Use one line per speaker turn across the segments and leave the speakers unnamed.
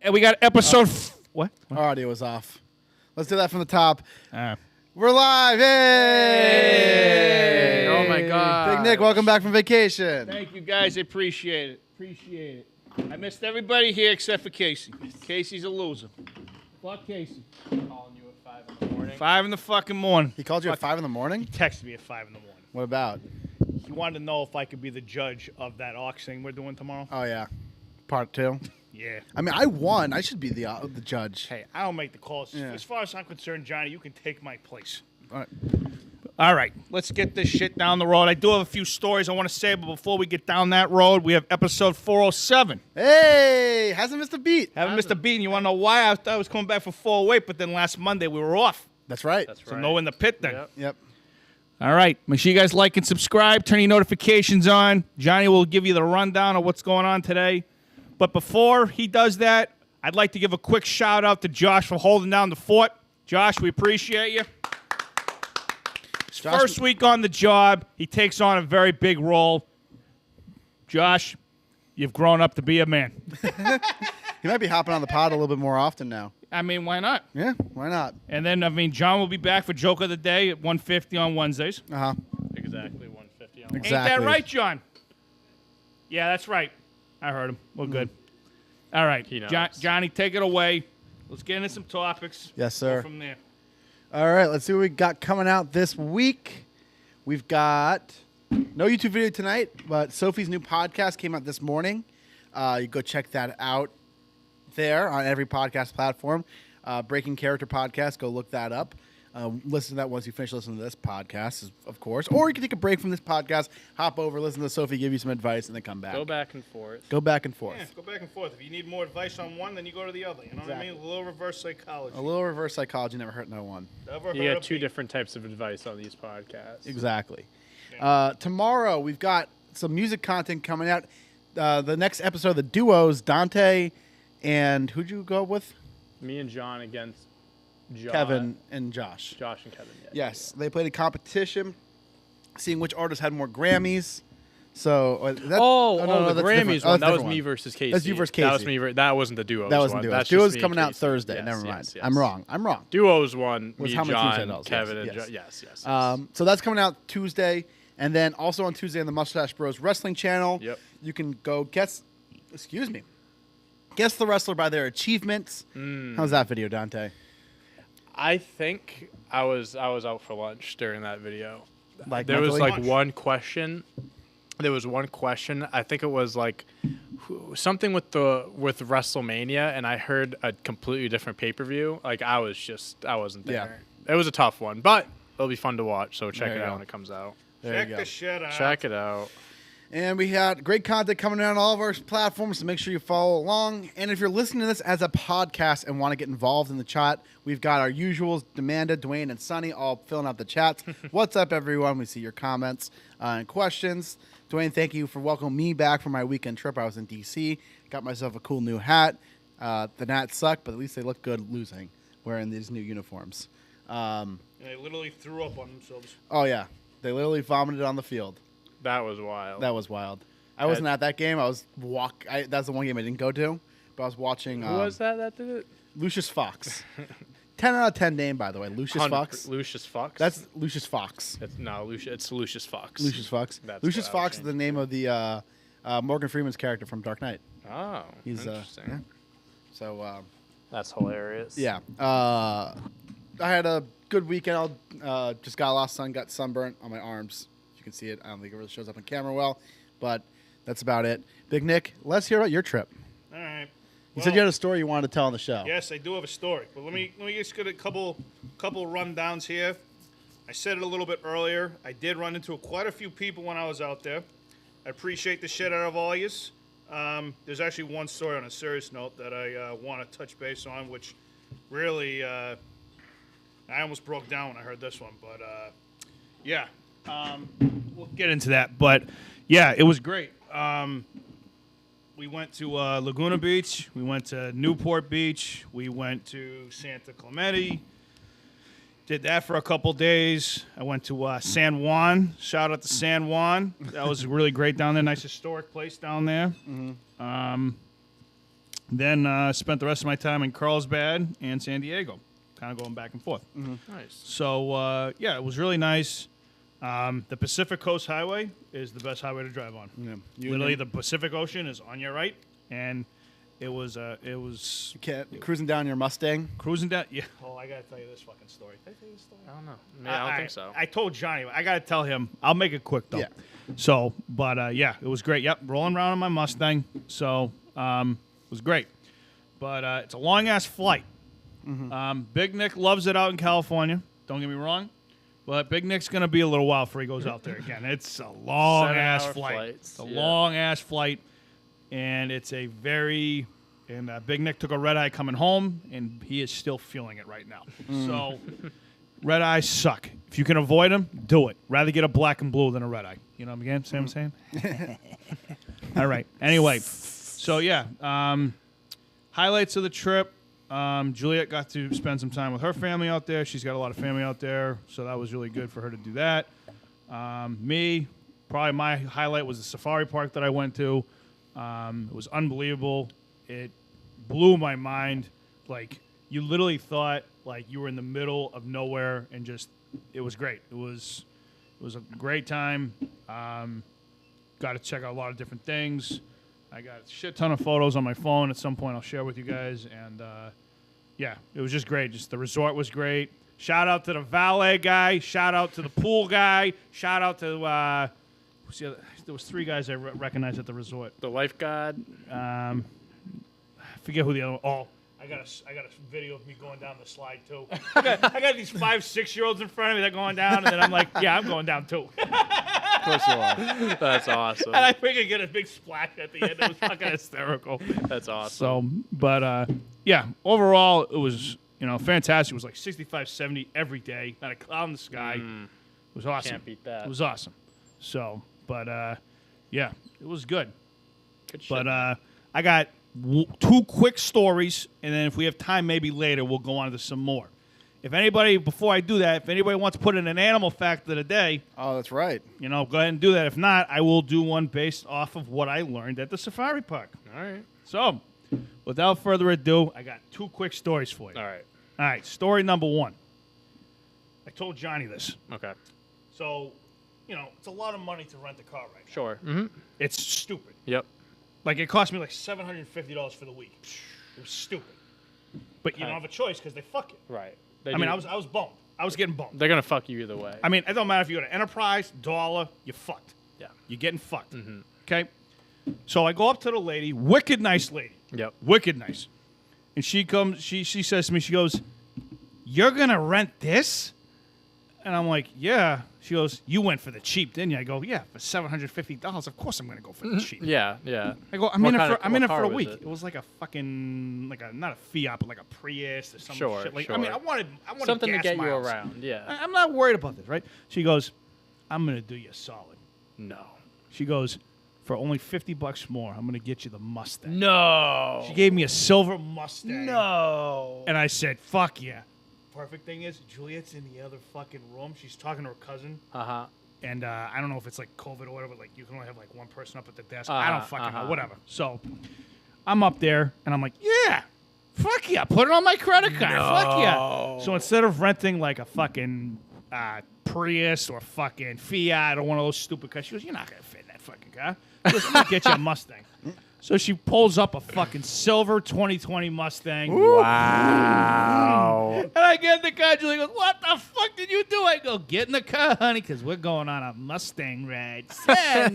And we got episode... What?
Our audio was off. Let's do that from the top.
Uh,
We're live. Hey!
Oh, my God.
Big Nick, welcome back from vacation.
Thank you, guys. I appreciate it. I missed everybody here except for Casey. Casey's a loser. Fuck Casey.
Calling you at 5 in the morning.
5 in the fucking morning.
He called you at 5 in the morning?
He texted me at 5 in the morning.
What about?
He wanted to know if I could be the judge of that auction we're doing tomorrow.
Oh, yeah. Part 2.
Yeah.
I mean, I won. I should be the judge.
Hey, I don't make the calls.
Yeah.
As far as I'm concerned, Johnny, you can take my place.
All right.
All right, let's get this shit down the road. I do have a few stories I want to say, but before we get down that road, we have episode 407.
Hey! Hasn't missed a beat.
Haven't missed a beat, and you want to know why? I thought I was coming back for 408, but then last Monday we were off.
That's right.
So no in the pit then.
Yep.
Yep.
All right, make sure you guys like and subscribe. Turn your notifications on. Johnny will give you the rundown of what's going on today. But before he does that, I'd like to give a quick shout out to Josh for holding down the fort. Josh, we appreciate you.
Josh,
First week on the job, he takes on a very big role. Josh, you've grown up to be a man.
he might be hopping on the pod a little bit more often now.
I mean, why not?
Yeah, why not?
And then, John will be back for Joke of the Day at 1:50 on Wednesdays.
Uh-huh.
Exactly 150 on
Exactly.
Ain't that right, John? Yeah, that's right. I heard him. We're good. All right.
He knows.
Johnny, take it away. Let's get into some topics.
Yes,
Go
sir.
from there.
All right, let's see what we got coming out this week. We've got no YouTube video tonight, but Sophie's new podcast came out this morning. You go check that out there on every podcast platform. Breaking Character Podcast, go look that up. Listen to that once you finish listening to this podcast, of course. Or you can take a break from this podcast, hop over, listen to Sophie give you some advice, and then come back.
Go back and forth.
Go back and forth.
Yeah, go back and forth. If you need more advice on one, then you go to the other. You know what I mean? A little reverse psychology.
A little reverse psychology never hurt no one.
Never
You
heard
get
of
two
me.
different types of advice on these podcasts.
Exactly. Tomorrow, we've got some music content coming out. The next episode of the duos, Dante and who'd you go with?
Me and John against
Kevin and Josh.
Josh and Kevin. Yeah.
Yes, they played a competition, seeing which artist had more Grammys. So
The
that's
Grammys
different.
one. That was
different
me versus Casey.
That's you versus
That was
Casey.
me. That wasn't the duos.
That wasn't
one.
duos.
That's just
Duos
me and
coming out
Casey.
Thursday.
Yes,
Never mind.
yes, yes.
I'm wrong.
Duos one.
Was
Me,
how much you said
John,
else,
Kevin,
yes,
and
yes.
yes.
So that's coming out Tuesday, and then also on Tuesday on the Mustache Bros Wrestling channel.
Yep.
You can go guess the wrestler by their achievements. How's that video, Dante?
I think I was out for lunch during that video.
Like
There was
mentally?
like one question. There was one question. I think it was like something with WrestleMania, and I heard a completely different pay-per-view. Like I wasn't there. It was a tough one, but it'll be fun to watch. So check
There
it
you
out
go.
when it comes out.
There
Check
you go.
the shit out.
Check it out.
And we had great content coming out on all of our platforms, so make sure you follow along. And if you're listening to this as a podcast and want to get involved in the chat, we've got our usuals, Demanda, Dwayne, and Sonny all filling out the chats. What's up, everyone? We see your comments and questions. Dwayne, thank you for welcoming me back from my weekend trip. I was in D.C., got myself a cool new hat. The Nats suck, but at least they look good losing, wearing these new uniforms.
And they literally threw up on themselves.
Oh, yeah. They literally vomited on the field.
That was wild.
That was wild. I wasn't at that game. I was that's the one game I didn't go to, but I was watching.
Who was that did it?
Lucius Fox. 10 out of 10 name, by the way. Lucius Fox.
Lucius Fox.
That's Lucius Fox.
It's Lucius Fox.
Lucius Fox.
That's
Lucius
what I would
Fox is the name of the Morgan Freeman's character from Dark Knight.
Oh,
He's
interesting.
yeah. So
That's hilarious.
yeah. I had a good weekend. I just got lost sun, got sunburnt on my arms. You can see it. I don't think it really shows up on camera well, but that's about it. Big Nick, let's hear about your trip.
All right.
You said you had a story you wanted to tell on the show.
Yes, I do have a story, but let me just get a couple rundowns here. I said it a little bit earlier. I did run into quite a few people when I was out there. I appreciate the shit out of all yous. There's actually one story on a serious note that I want to touch base on, which really I almost broke down when I heard this one, but yeah, we'll get into that. But yeah, it was great. We went to Laguna Beach. We went to Newport Beach. We went to Santa Clemente. Did that for a couple days. I went to San Juan. Shout out to San Juan. That was really great down there. Nice historic place down there. Then spent the rest of my time in Carlsbad and San Diego, kind of going back and forth.
Nice.
So, yeah, it was really nice. The Pacific Coast Highway is the best highway to drive on.
Yeah.
Literally, the Pacific Ocean is on your right, and it was
Cruising down your Mustang.
cruising down. Yeah. Oh, I gotta tell you this fucking story. Did I tell you this story?
I don't know. I don't think so.
I told Johnny. I gotta tell him. I'll make it quick though.
Yeah.
So, but yeah, it was great. Yep, rolling around on my Mustang. So, it was great. But it's a long ass flight. Big Nick loves it out in California. Don't get me wrong. But Big Nick's gonna be a little while before he goes out there again. It's a long ass
7-hour
flight.
flights,
It's a
yeah.
long ass flight, and it's a very. And Big Nick took a red eye coming home, and he is still feeling it right now. So, red eyes suck. If you can avoid them, do it. Rather get a black and blue than a red eye. You know what I'm saying? All right. Anyway, so yeah, highlights of the trip. Juliet got to spend some time with her family out there. She's got a lot of family out there, so that was really good for her to do that. Me, probably my highlight was the safari park that I went to. It was unbelievable. It blew my mind. Like, you literally thought like you were in the middle of nowhere, and just it was great. It was a great time. Got to check out a lot of different things. I got a shit ton of photos on my phone. At some point, I'll share with you guys. And yeah, it was just great. Just the resort was great. Shout out to the valet guy. Shout out to the pool guy. Shout out to who's the other? There was 3 guys I recognized at the resort.
The lifeguard.
I forget who the other. Oh, I got a video of me going down the slide too. I got these 5-6-year-olds in front of me that are going down, and then I'm like, yeah, I'm going down too.
Of course you are. That's awesome.
And I figured get a big splash at the end. It was fucking hysterical.
That's awesome.
So, but yeah, overall it was fantastic. It was like 65, 70 every day, not a cloud in the sky. It was awesome.
Can't beat that.
It was awesome. So, but yeah, it was good.
Good shit.
But I got 2 quick stories, and then if we have time, maybe later we'll go on to some more. If anybody, before I do that, if anybody wants to put in an animal fact of the day,
Oh, that's right.
go ahead and do that. If not, I will do one based off of what I learned at the safari park.
All right.
So, without further ado, I got 2 quick stories for you.
All right.
All right, story number 1. I told Johnny this.
Okay.
So, it's a lot of money to rent a car right now.
Sure. Mm-hmm.
It's stupid.
Yep.
Like, it cost me like $750 for the week. It was stupid. But you don't have a choice because they fuck you.
Right.
I mean, I was bummed. I was getting bummed.
They're gonna fuck you either way.
I mean, it don't matter if you go to Enterprise, Dollar, you're fucked.
Yeah.
You're getting fucked. Okay? So I go up to the lady, wicked nice lady.
Yep.
Wicked nice. And she comes, she says to me, she goes, "You're going to rent this?" And I'm like, "Yeah." She goes, "You went for the cheap, didn't you?" I go, "Yeah, for $750, of course I'm going to go for the cheap."
Yeah. Yeah.
I go, I'm
What
in
kind
it
of-
for I'm in
what
it for
car
a
was
week.
it?
It was like a fucking not a Fiat, but like a Prius or some
Sure,
shit. Like
sure.
I mean, I wanted
Something to
gas
get you
miles.
around. Yeah.
I'm not worried about this, right? She goes, "I'm gonna do you a solid."
No.
She goes, "For only $50 more, I'm gonna get you the Mustang."
No.
She gave me a silver Mustang.
No.
And I said, "Fuck yeah." Perfect thing is, Juliet's in the other fucking room. She's talking to her cousin.
Uh huh.
And I don't know if it's like COVID or whatever, like you can only have like one person up at the desk. I don't fucking know, whatever. So I'm up there and I'm like, yeah, fuck yeah, put it on my credit card. Fuck yeah. So instead of renting like a fucking Prius or fucking Fiat or one of those stupid cars, she goes, "You're not going to fit in that fucking car." She goes, "I'm going to get you a Mustang." So she pulls up a fucking silver 2020 Mustang.
Wow.
And I get in the car, Julie goes, "What the fuck did you do?" I go, "Get in the car, honey, because we're going on a Mustang ride." But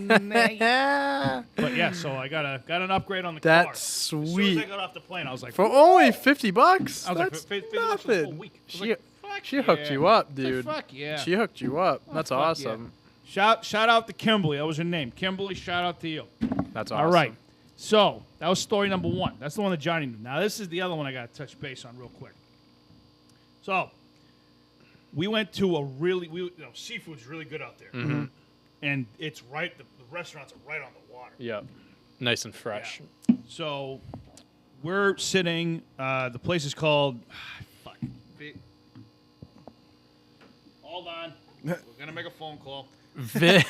yeah, so I got an upgrade on the car.
That's
As soon as I
sweet.
got off the plane, I was like,
For only $50.
I was like,
That's
for $50 for the full
nothing.
week. I was
She
like, fuck
she hooked
yeah.
you up,
I was like,
dude.
fuck yeah.
She hooked you up. That's
fuck
awesome.
Yeah. Shout out to Kimberly. That was her name. Kimberly, shout out to you.
That's awesome.
All right. So that was story number 1. That's the one that Johnny knew. Now this is the other one I got to touch base on real quick. So we went to seafood's really good out there, and it's right. The restaurants are right on the water.
Yep. Nice and fresh.
So we're sitting. The place is called. Fuck. Hold on. We're gonna make a phone call. We're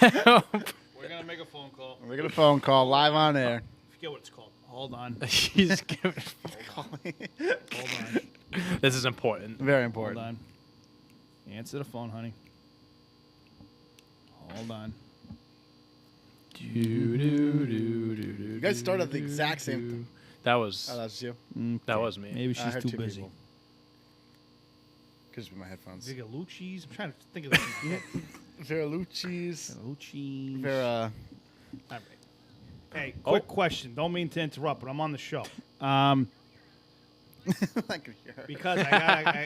gonna make a phone call.
We got a phone call live on air.
I forget what it's called. Hold on.
He's giving.
Hold on.
This is important.
Very
Hold
important.
on. Answer the phone, honey. Hold on.
You guys started at the exact same.
That was
Oh, that's you.
that was me.
Maybe
I
she's
heard
too
two
busy.
people. Could just be my headphones.
Vigalucci's. I'm trying to think of this.
Vera Lucci's.
Vigalucci's.
Vera.
All right. Hey, quick question. Don't mean to interrupt, but I'm on the show.
I can hear her.
Because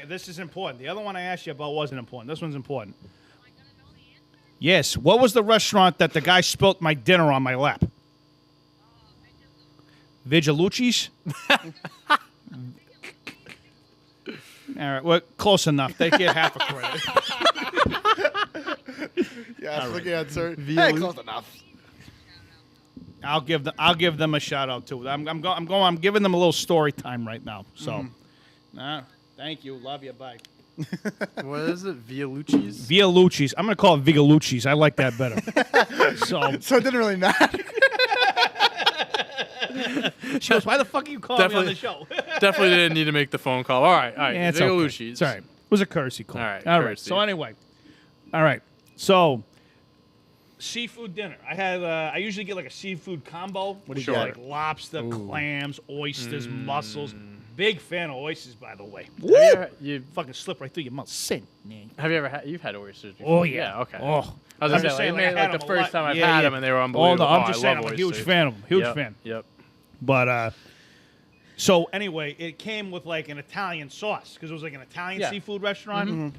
this is important. The other one I asked you about wasn't important. This one's important. Yes. What was the restaurant that the guy spilt my dinner on my lap? Vigalucci's? All right. Well, close enough. They get half a credit.
Yeah, that's the answer.
Via
Hey,
Lu-
close enough.
I'll give them a shout out too. I'm giving them a little story time right now. So, thank you. Love you. Bye.
What is it? Vialucci's?
Vigalucci's. I'm gonna call it Vigalucci's. I like that better. So
So it didn't really matter.
she goes, "Why the fuck are you calling me on the show?"
Definitely didn't need to make the phone call. All right.
Yeah, it's okay.
Vigalucci's.
It's all right. It was a courtesy call.
All right,
All right.
courtesy.
So anyway, all right. So seafood dinner. I usually get like a seafood combo. What
do you
Sure.
get?
Like lobster, clams, oysters, mussels. Big fan of oysters, by the way.
Have you, ever, you
Fucking slip right through your mouth. Sin, man.
have you ever had? You've had oysters before.
Oh yeah.
Okay.
Oh.
I was
I'm
gonna
just
say,
saying,
like,
like, I had
the
them a
first
lot.
time I've
Yeah,
had
yeah.
them, and they were
Oh
unbelievable.
no, I'm
I
just saying,
love
I'm a huge
oysters.
fan of them. Huge
Yep,
fan.
Yep.
But so anyway, it came with like an Italian sauce because it was like an Italian
Yeah.
seafood restaurant. And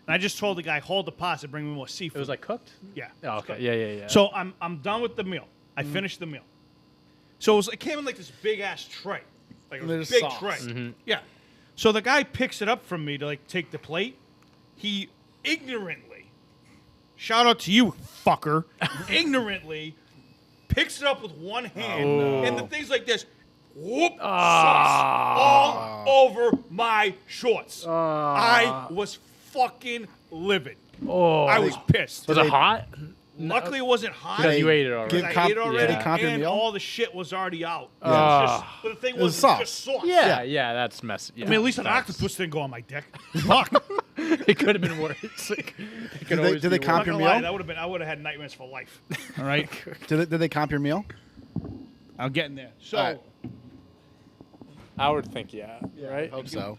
I just told the guy, hold the pasta, bring me more seafood.
It was like cooked.
yeah.
Oh,
it's
okay.
good.
Yeah.
So I'm done with the meal. I finished the meal. So it came in like this big ass tray, like a
There's
big
sauce.
tray. Yeah. So the guy picks it up from me to like take the plate. He ignorantly, shout out to you, fucker, ignorantly picks it up with one hand, and the thing's like this. Whoop! Sauce all over my shorts. I was fucking livid.
Oh,
I was pissed.
was it hot?
Luckily, it wasn't hot.
Because you ate it already.
Give
I
comp-
ate it already,
did he comp your
and
meal?
all the shit was already out.
Ah.
But the thing
was
was
sauce.
just sauce.
Yeah, that's messy. Yeah,
I mean, at least an
that's-
octopus didn't go on my dick. Fuck.
It could have been worse. Like, it could always
did they
be
comp
worse.
your
Lie,
meal?
I would have had nightmares for life. All right,
Did they comp your meal?
I'm getting there. So,
All right.
I would think, right?
Hope so.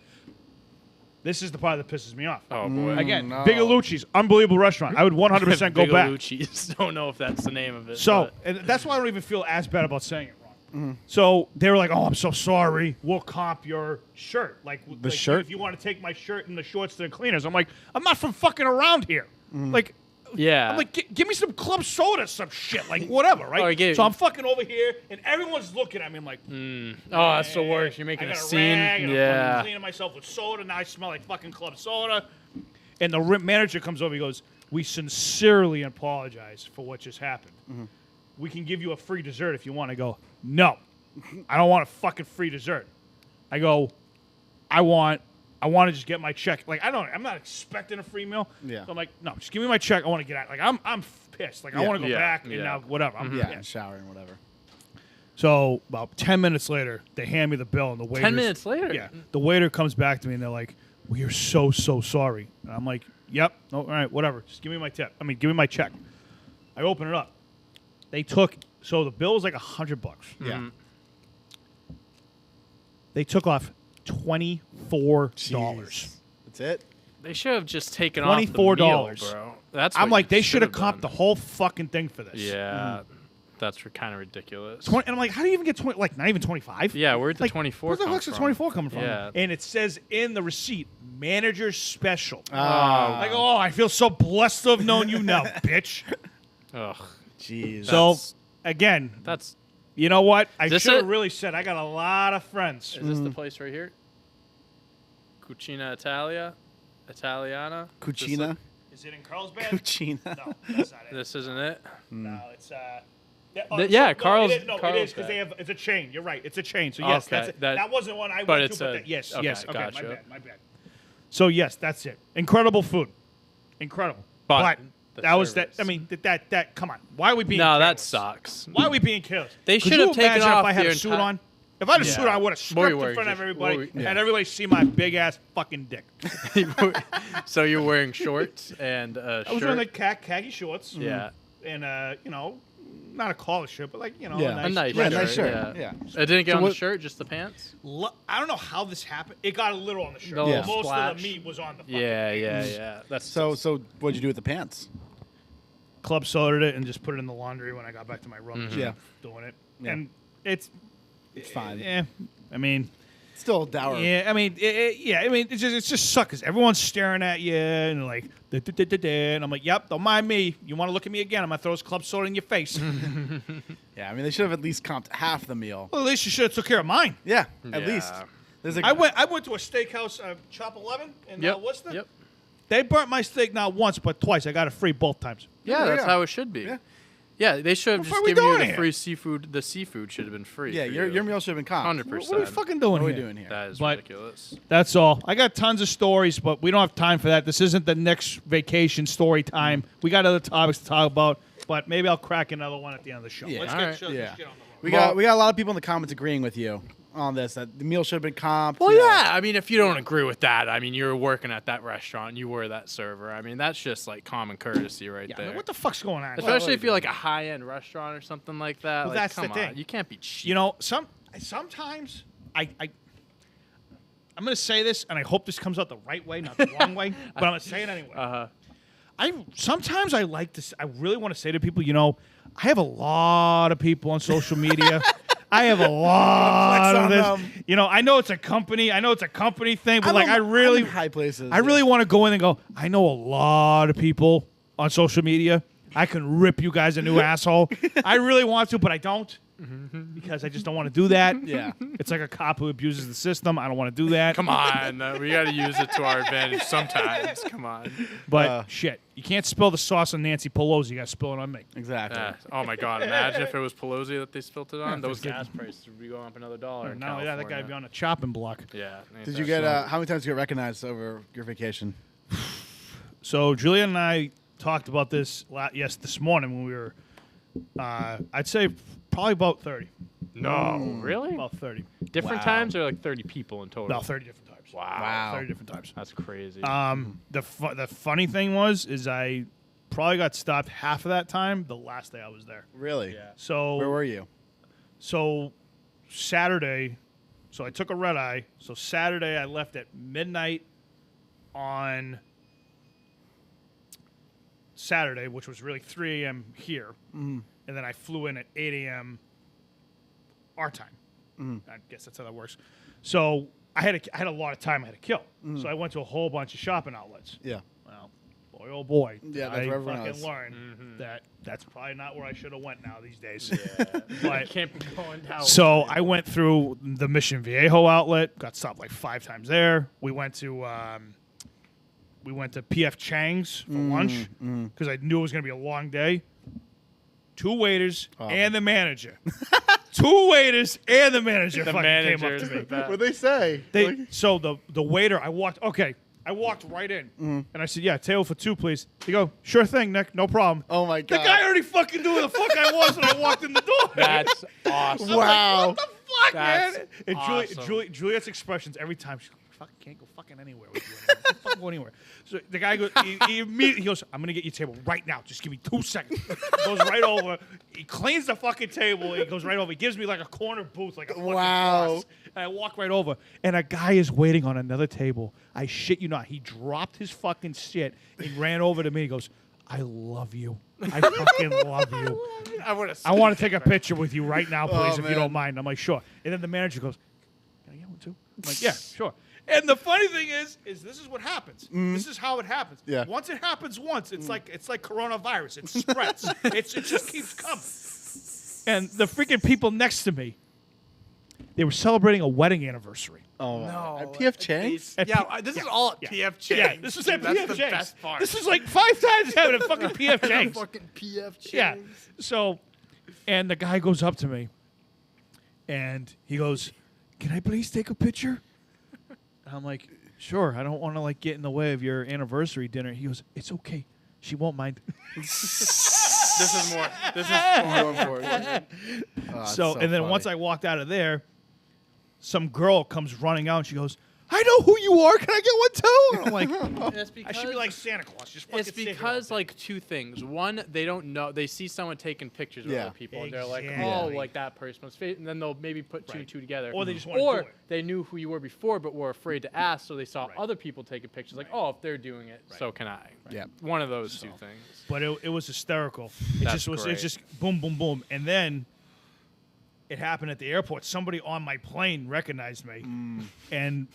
this is the part that pisses me off.
Oh boy.
Again,
no.
Bigalucci's, unbelievable restaurant. I would 100% go back.
Vigalucci's. Don't know if that's the name of it.
So,
but-
and that's why I don't even feel as bad about saying it wrong. So they were like, "Oh, I'm so sorry. We'll comp your shirt. Like
shirt?
If you want to take my shirt and the shorts to the cleaners." I'm like, "I'm not from fucking around here. Like,
yeah.
I'm like, give me some club soda, some shit, like whatever, right?"
Oh, I get
so
it.
I'm fucking over here, and everyone's looking at me. I'm like,
oh, that's the worst. You're making
I
a
got
scene.
rag, and I'm
Yeah.
fucking cleaning myself with soda. Now I smell like fucking club soda. And the manager comes over. He goes, "We sincerely apologize for what just happened. We can give you a free dessert if you want." I go, "No, I don't want a fucking free dessert." I go, I want to just get my check. Like I'm not expecting a free meal.
Yeah.
So I'm like, no, just give me my check. I want to get out. Like I'm pissed. Like I
Yeah.
want to go
Yeah.
back and
Yeah.
now whatever. I'm
Yeah,
pissed.
shower and whatever.
So about 10 minutes later, they hand me the bill, and the waiter.
10 minutes later?
Yeah, the waiter comes back to me, and they're like, "We are so sorry." And I'm like, "Yep, no, all right, whatever. Just give me my tip. I mean, give me my check." I open it up. They took the bill was like $100.
Yeah.
They took off $24.
Jeez. That's it.
They should have just taken off the
$24.
meal, bro. That's.
I'm
what
like,
you
they should have
done.
comped the whole fucking thing for this.
Yeah, that's kind of ridiculous.
20, and I'm like, how do you even get 20? Like, not even 25?
Yeah, where'd the
Like,
24
Where the
come
fuck's the
from?
24 coming from?
Yeah.
And it says in the receipt, manager special.
Ah.
Like, oh, I feel so blessed to have known you now, bitch.
Ugh.
Jeez.
So, again,
That's.
you know what? I
Is this
should have
it?
really said I got a lot of friends.
Is this the place right here? Cucina Italia, Italiana.
Cucina.
Is it in Carlsbad?
Cucina.
No, that's not it.
This isn't it.
No, it's
Yeah, Carl's-
It is because
Carlsbad.
they have. It's a chain. You're right. It's a chain. So yes,
Okay,
that's it.
that-
That wasn't one I
but
went
it's
to. But
a-
that, yes,
okay,
yes. Okay,
gotcha.
my bad. So yes, that's it. Incredible food. Incredible.
But the
that was that.
service.
I mean, that. Come on. Why are we being?
No, that
careless?
sucks.
Why are we being careless?
They
Could
should
you
have taken
imagine
off
if I had
their
a suit
enti-
on. If I had a
Yeah.
suit, I would have
What were you
stripped in
wearing,
front of
just-
everybody
what were-
yeah.
and everybody see my big ass fucking dick.
So you're wearing shorts and a
I was
shirt.
wearing like khaki shorts.
Yeah.
And not a collar shirt, but like
Yeah.
A nice
Yeah,
shirt.
nice shirt.
Yeah.
Yeah.
It didn't get
So
on
what-
the shirt, just the pants.
I don't know how this happened. It got a little on the shirt.
The
little
Most
splash.
of the meat was on the fucking
Yeah. That's
So what'd you do with the pants?
club sodaed it and just put it in the laundry when I got back to my room.
Mm-hmm.
Yeah.
Doing it.
Yeah.
And it's
fine.
Yeah. I mean,
Still dour.
yeah. I mean, it's just suckers. Everyone's staring at you and like, and I'm like, yep, don't mind me. You want to look at me again? I'm gonna throw this club soda in your face.
Yeah, I mean, they should have at least comped half the meal.
Well, at least you should have took care of mine.
Yeah, at
Yeah.
least. There's a,
I went to a steakhouse, Chop 11 in Worcester.
Yep.
They burnt my steak not once but twice. I got it free both times.
Yeah,
there you
that's
go.
how it should be.
Yeah.
Yeah, they should have
What
just
are we
given you
doing
the
here?
free seafood. The seafood should have been free.
Yeah,
for
your
you.
meal should have been comped.
100%.
What are we fucking doing
What are we
here?
doing here?
That is
But-
ridiculous.
That's all. I got tons of stories, but we don't have time for that. This isn't the next vacation story time. We got other topics to talk about, but maybe I'll crack another one at the end of the show.
Yeah.
Let's
All
get
right.
shut
Yeah.
this shit on the road.
We got a lot of people in the comments agreeing with you on this, that the meal should have been comped.
Well,
you know.
yeah. I mean, if you don't agree with that, I mean, you're working at that restaurant. You were that server. I mean, that's just like common courtesy right
Yeah, I
there.
mean, what the fuck's going on?
Especially if you're like a high-end restaurant or something like that.
Well,
like,
that's the
come on,
thing.
you can't be cheap.
You know, sometimes I'm going to say this, and I hope this comes out the right way, not the wrong way, but I'm going to say it anyway. Sometimes I like to. I really want to say to people, I have a lot of people on social media. I have a lot
on
of this.
them.
I know it's a company. I know it's a company thing, but
I'm in
I
high places.
really want to go in and go. I know a lot of people on social media. I can rip you guys a new asshole. I really want to, but I don't because I just don't want to do that.
Yeah.
It's like a cop who abuses the system. I don't want to do that.
Come on, we got to use it to our advantage sometimes. Come on.
But shit, you can't spill the sauce on Nancy Pelosi. You got to spill it on me.
Exactly.
Oh my God! Imagine if it was Pelosi that they spilt it on. Those gas prices would be going up another $1. in
Now that guy
California.
be on a chopping block.
Yeah. ain't
Did
that
you get
something?
how many times did you get recognized over your vacation?
So Julia and I talked about this this morning when we were. I'd say probably about 30.
No, really?
About 30.
Different
Wow.
times or like 30 people in total?
No, 30 different times.
Wow.
30 different times.
That's crazy.
The funny thing is I probably got stopped half of that time the last day I was there.
Really?
Yeah.
So
Where were you?
So Saturday, so I took a red eye. So Saturday I left at midnight on Saturday, which was really 3 a.m. here, and then I flew in at 8 a.m. our time. I guess that's how that works. So I had a lot of time I had to kill. So I went to a whole bunch of shopping outlets.
Yeah.
Well, boy, oh boy,
Yeah,
did
that's
I
where everyone
fucking
is.
learned that that's probably not where I should have went now these days.
I
but
can't be going down.
so I went through the Mission Viejo outlet, got stopped like 5 times there. We went to PF Chang's for lunch because I knew it was going to be a long day. 2 waiters and the manager. 2 waiters and the manager
the
fucking
manager
came up
is
to
the
me.
best.
What'd they say?
So the waiter, I walked right in and I said, "Yeah, table for 2, please." He go, "Sure thing, Nick, no problem."
Oh my
The
God.
guy already fucking knew who the fuck I was when I walked in the door.
That's awesome.
I'm like,
Wow.
what the fuck,
That's
man? And
awesome.
Juliet's expressions every time, she's like, "Fucking can't go fucking anywhere with you anymore. Can't fucking go anywhere." So the guy goes, he immediately goes, "I'm gonna get your table right now. Just give me 2 seconds." Goes right over. He cleans the fucking table. He goes right over. He gives me like a corner booth, like a fucking
Wow.
boss. And I walk right over, and a guy is waiting on another table. I shit you not. He dropped his fucking shit and ran over to me. He goes, "I love you. I fucking love you.
I
want to take a picture with you right now, please, if you
man.
don't mind." I'm like, "Sure." And then the manager goes, "Can I get one too?" I'm like, "Yeah, sure." And the funny thing is this is what happens. This is how it happens.
Yeah.
Once it happens once, it's like coronavirus. It spreads. It just keeps coming. And the freaking people next to me, they were celebrating a wedding anniversary.
Oh,
No.
at PF Chang's?
At
Yeah,
P-
this is
yeah,
all at
yeah.
PF Chang's.
Yeah, this is at
That's
PF
the
Chang's.
best part.
This is like 5 times having a fucking PF Chang's.
fucking PF Chang's.
Yeah. So, and the guy goes up to me, and he goes, "Can I please take a picture?" And I'm like, "Sure. I don't want to like get in the way of your anniversary dinner." He goes, "It's okay. She won't mind."
This is more. This is
More important. Oh,
So, and then
funny.
once I walked out of there, some girl comes running out and she goes, "I know who you are. Can I get one too?" And I'm like,
It's
I should be like Santa Claus. Just fucking
It's
sit here
because
all day.
like two things. One, they don't know. They see someone taking pictures with
Yeah.
other people, and they're like,
Exactly.
"Oh, like that person was fake," and then they'll maybe put two and
Right.
two together.
Or they just wanna
Or
do it.
they knew who you were before, but were afraid to ask, so they saw
Right.
other people taking pictures. Like,
Right.
"Oh, if they're doing it, so can I."
Yeah.
One of those two things.
But it was hysterical. It
That's
just was.
great.
It's just boom, boom, boom, and then it happened at the airport. Somebody on my plane recognized me, and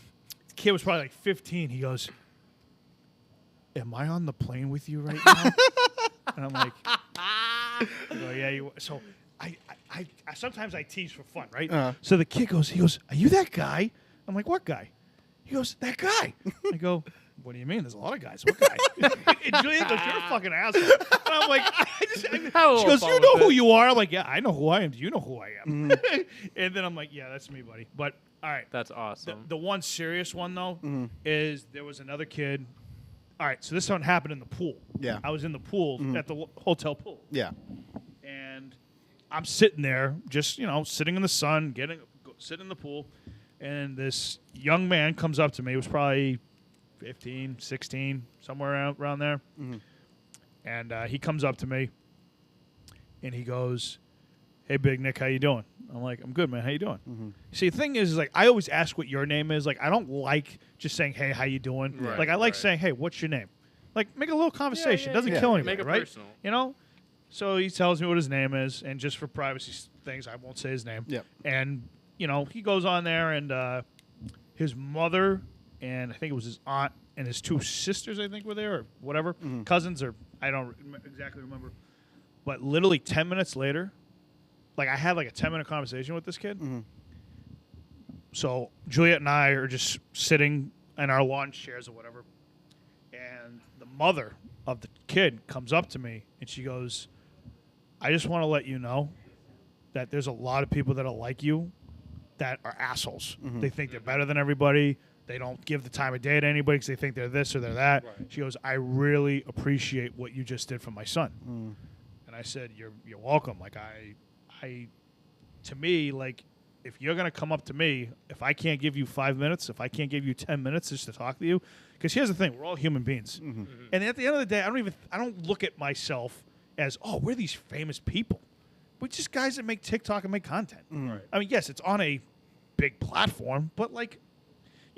the kid was probably like 15. He goes, "Am I on the plane with you right now?" And I'm like, I go, "Yeah, you." So I sometimes I tease for fun, right?
Uh-huh.
So the kid goes, "Are you that guy?" I'm like, "What guy?" He goes, "That guy." I go, "What do you mean? There's a lot of guys. What guy?" And Julian goes, "You're a fucking asshole." And I'm like,
Have a
she
little
goes,
fun
"You know
with
who
it."
you are?" I'm like, "Yeah, I know who I am. Do you know who I am?" And then I'm like, "Yeah, that's me, buddy." But all right,
That's
the,
awesome.
the one serious one though is there was another kid. All right, so this one happened in the pool.
Yeah.
I was in the pool at the hotel pool,
Yeah.
and I'm sitting there, just sitting in the sun, sitting in the pool, and this young man comes up to me. He was probably 15, 16, somewhere around there, and he comes up to me, and he goes, "Hey, Big Nick, how you doing?" I'm like, "I'm good, man. How you doing?" See, the thing is like I always ask what your name is. Like I don't like just saying, "Hey, how you doing?"
Right,
like I like
right.
saying, "Hey, what's your name?" Like make a little conversation.
yeah,
Doesn't
yeah.
kill anybody,
Make it
right?
personal.
You know. So he tells me what his name is, and just for privacy things, I won't say his name.
Yep.
And he goes on there, and his mother and I think it was his aunt and his two sisters, I think, were there or whatever, cousins, or I don't exactly remember. But literally 10 minutes later, like I had like a 10-minute conversation with this kid. So Juliet and I are just sitting in our lawn chairs or whatever, and the mother of the kid comes up to me and she goes, "I just want to let you know that there's a lot of people that are like you that are assholes. They think they're better than everybody. They don't give the time of day to anybody because they think they're this or they're that."
Right.
She goes, "I really appreciate what you just did for my son." And I said, "You're welcome." Like to me, like if you're gonna come up to me, if I can't give you 5 minutes, if I can't give you 10 minutes just to talk to you, because here's the thing, we're all human beings, and at the end of the day, I don't look at myself as, oh, we're these famous people. We're just guys that make TikTok and make content.
Right.
I mean, yes, it's on a big platform, but like,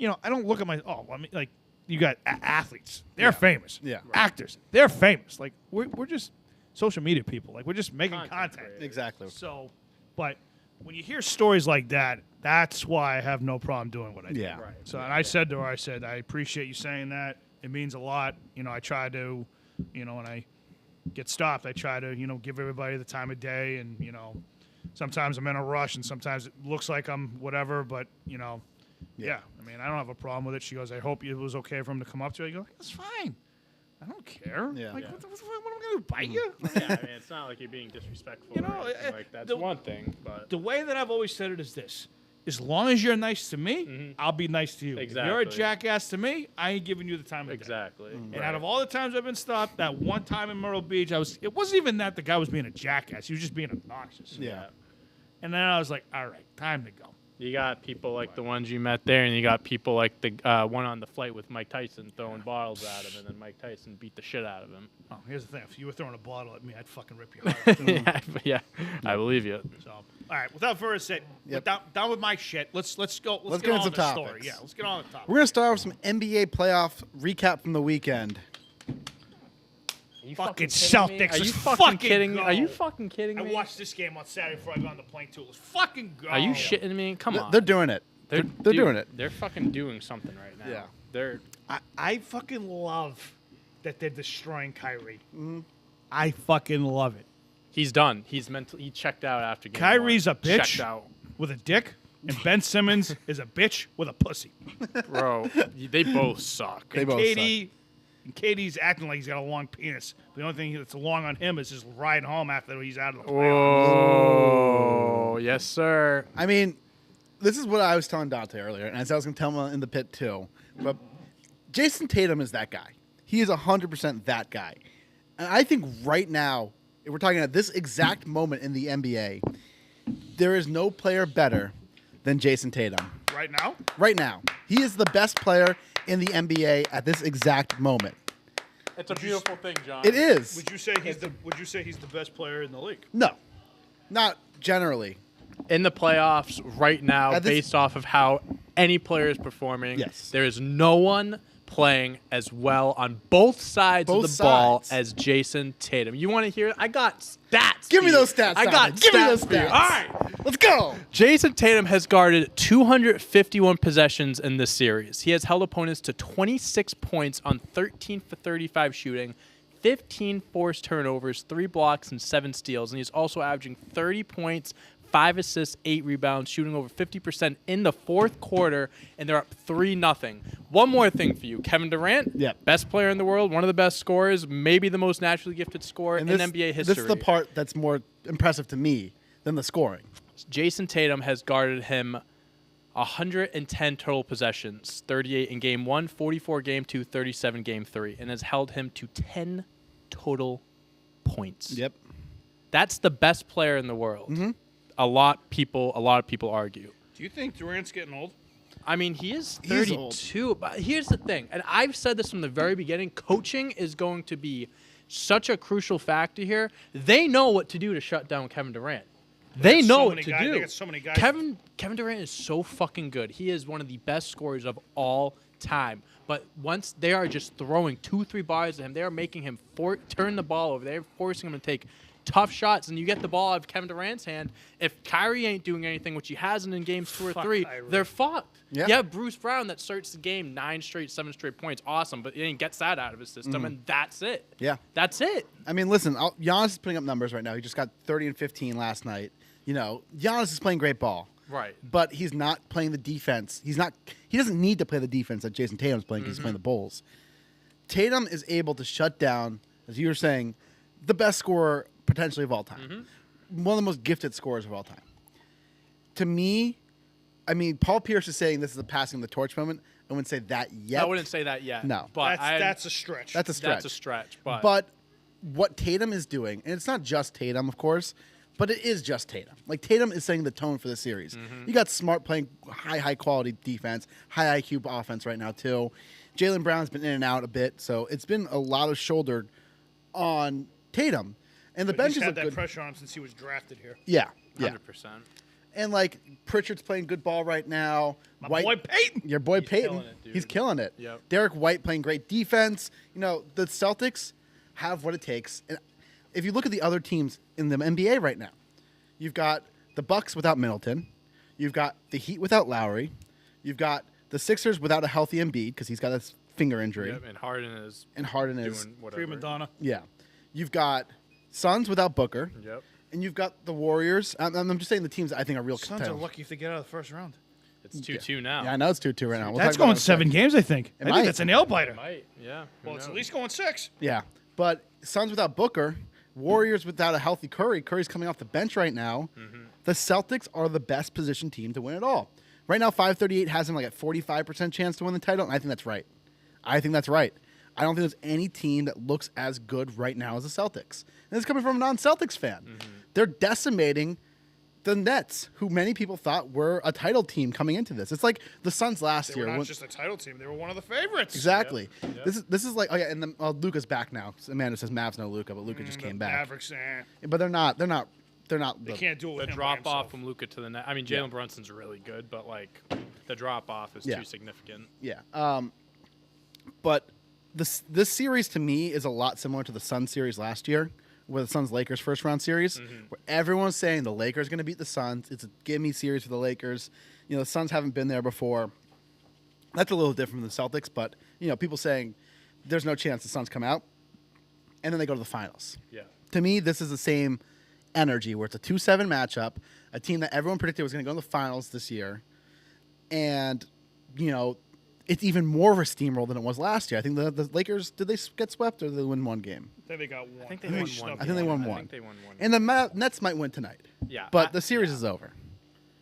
I don't look at like you got athletes, they're famous.
Yeah. Right.
Actors, they're famous. Like we're just social media people. Like we're just making
Content
content.
creators.
Exactly.
So, but when you hear stories like that, that's why I have no problem doing what I do.
Yeah.
Right.
So, and I said to her, I appreciate you saying that. It means a lot. I try to, when I get stopped, I try to, give everybody the time of day. And, sometimes I'm in a rush and sometimes it looks like I'm whatever, but, yeah. I mean, I don't have a problem with it. She goes, "I hope it was okay for him to come up to you." I go, "That's fine. I don't care."
Yeah.
Like,
Yeah.
what am I going to bite you?
Yeah, I mean, it's not like you're being disrespectful.
You
or
know,
anything like that's
the-
one thing, but
The way that I've always said it is this: as long as you're nice to me, I'll be nice to you. If you're a
Exactly.
jackass to me, I ain't giving you the time of day.
exactly.
And out of all the times I've been stopped, that one time in Myrtle Beach, it wasn't even that the guy was being a jackass. He was just being obnoxious.
Yeah.
And then I was like, all right, time to go.
You got people like the ones you met there, and you got people like the one on the flight with Mike Tyson throwing bottles at him, and then Mike Tyson beat the shit out of him.
Oh, here's the thing: if you were throwing a bottle at me, I'd fucking rip your heart out.
yeah, but yeah, I believe you.
So, all right, without further ado,
Yep.
down with my shit. Let's go.
Let's
get
get
on
into
the
some
story.
topics.
Yeah, let's get on the topic.
We're gonna start with some NBA playoff recap from the weekend.
Are you
Fucking
kidding me?
Celtics,
Are you
let's
fucking
fucking
kidding me?
go.
Are you fucking kidding
I
me?
watched this game on Saturday before I got on the plane too. Let's fucking go.
Are you shitting me? Come on.
They're doing it. They're
dude,
doing it.
They're fucking doing something right now.
Yeah.
They're
I fucking love that they're destroying Kyrie. I fucking love it.
He's done. He checked out after game
Kyrie's
one.
a bitch
Checked out.
with a dick, and Ben Simmons is a bitch with a pussy.
Bro, they both suck.
They both
Katie's acting like he's got a long penis. The only thing that's long on him is just riding home after he's out of the playoffs.
Oh, yes, sir.
I mean, this is what I was telling Dante earlier, and as I was going to tell him in the pit too. But Jason Tatum is that guy. He is 100% that guy. And I think right now, if we're talking at this exact moment in the NBA, there is no player better than Jason Tatum.
Right now?
Right now, he is the best player in the NBA at this exact moment.
It's a beautiful thing, John.
It is.
Would you say he's the best player in the league?
No, not generally.
In the playoffs right now,
At this-
based off of how any player is performing,
Yes.
there is no one playing as well on both sides of
Both
the ball
sides.
as Jason Tatum. You want to hear it? I got stats.
Give
for
me
you.
those stats.
I got
Donovan. Give me those
for you.
stats.
All right.
Let's go.
Jason Tatum has guarded 251 possessions in this series. He has held opponents to 26 points on 13 for 35 shooting, 15 forced turnovers, 3 blocks, and 7 steals. And he's also averaging 30 points, 5 assists, 8 rebounds, shooting over 50% in the fourth quarter, and they're up 3-0. One more thing for you. Kevin Durant,
Yep.
best player in the world, one of the best scorers, maybe the most naturally gifted scorer in NBA history.
This is the part that's more impressive to me than the scoring.
Jason Tatum has guarded him 110 total possessions, 38 in game 1, 44 game 2, 37 game 3, and has held him to 10 total points.
Yep.
That's the best player in the world.
Mm-hmm.
A lot of people argue.
Do you think Durant's getting old?
I mean, he is
He is
32, but here's the thing, and I've said this from the very beginning, coaching is going to be such a crucial factor here. They know what to do to shut down Kevin Durant. They
got
know
so
what
many
to
guys-
do.
they got so many guys.
Kevin Durant is so fucking good. He is one of the best scorers of all time. But once they are just throwing 2-3 bars at him, they are making him turn the ball over. They're forcing him to take tough shots, and you get the ball out of Kevin Durant's hand. If Kyrie ain't doing anything, which he hasn't in games 2 or
Fuck
3,
Kyrie.
they're fucked.
Yeah.
You have Bruce Brown that starts the game 7 straight points. Awesome, but then he gets that out of his system, and that's it.
Yeah.
That's it.
I mean, listen, Giannis is putting up numbers right now. He just got 30 and 15 last night. You know, Giannis is playing great ball.
Right.
But he's not playing the defense. He doesn't need to play the defense that Jason Tatum's playing because he's playing the Bulls. Tatum is able to shut down, as you were saying, the best scorer potentially of all time. One of the most gifted scorers of all time. To me, I mean, Paul Pierce is saying this is a passing the torch moment. I wouldn't say that yet.
I wouldn't say that yet.
No.
But
That's a stretch.
That's a stretch.
That's a stretch. But
what Tatum is doing, and it's not just Tatum, of course, but it is just Tatum. Like, Tatum is setting the tone for the series. You got Smart playing high quality defense, high IQ offense right now, too. Jaylen Brown's been in and out a bit, so it's been a lot of shouldered on Tatum. And the
But
bench
he's
is
had
a
that
good.
pressure on him since he was drafted here.
Yeah.
100%.
And, like, Pritchard's playing good ball right now.
My boy Peyton.
Your boy Peyton.
killing it, dude.
He's killing it.
Yep.
Derek White playing great defense. You know, the Celtics have what it takes. And if you look at the other teams in the NBA right now, you've got the Bucks without Middleton. You've got the Heat without Lowry. You've got the Sixers without a healthy Embiid because he's got a finger injury.
Yep, and Harden is
And Harden is,
doing whatever.
Prima donna.
yeah. You've got Suns without Booker.
Yep.
And you've got the Warriors. I'm just saying the teams that I think are real
Suns are
contenders.
lucky if they get out of the first round.
It's 2-2 now.
Yeah, I know it's 2-2 right now. We'll
That's
talk about
going
it in a
7
second.
games, I think. I
might.
think that's a nail biter.
Might. Yeah. Who
Well, it's at
knows?
least going 6.
Yeah, but Suns without Booker, Warriors without a healthy Curry. Curry's coming off the bench right now. The Celtics are the best positioned team to win it all. Right now, 538 has him like at 45% chance to win the title, and I think that's right. I think that's right. I don't think there's any team that looks as good right now as the Celtics. And this is coming from a non-Celtics fan. They're decimating the Nets, who many people thought were a title team coming into this. It's like the Suns last
They
year.
were not
when-
just a title team. They were one of the favorites.
Exactly.
Yep.
This is like, oh yeah, and then Luka's back now. Amanda says Mavs no Luka, but Luka just
The
came back.
Mavericks,
But they're not. They
they can't do it
The
with him by
drop
himself.
off from Luka to the net. I mean, Jalen Brunson's really good, but like the drop off is
Yeah.
too significant.
Yeah. But this series to me is a lot similar to the Suns series last year, where the Suns Lakers first round series, where everyone's saying the Lakers going to beat the Suns. It's a gimme series for the Lakers. You know, the Suns haven't been there before. That's a little different from the Celtics, but you know, people saying there's no chance the Suns come out, and then they go to the finals.
Yeah.
To me, this is the same energy where it's a 2-7 matchup, a team that everyone predicted was going to go in the finals this year, and you know, it's even more of a steamroll than it was last year. I think the Lakers, did they get swept or did they win one game?
I think they got one.
I think they won one.
snuck
I think they won
I
one.
think they won one.
And the Nets might win tonight.
Yeah.
But the series is over.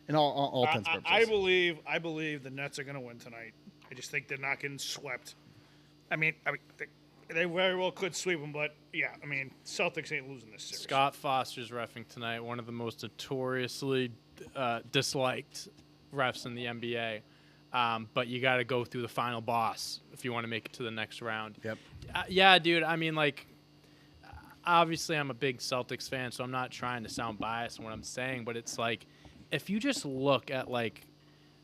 In all intents and
I
purposes.
I believe the Nets are going to win tonight. I just think they're not getting swept. I mean, they very well could sweep them, but yeah, I mean, Celtics ain't losing this series.
Scott Foster's reffing tonight, one of the most notoriously disliked refs in the NBA. But you got to go through the final boss if you want to make it to the next round.
Yep.
Yeah, dude. I mean, like, obviously I'm a big Celtics fan, so I'm not trying to sound biased in what I'm saying, but it's like, if you just look at, like,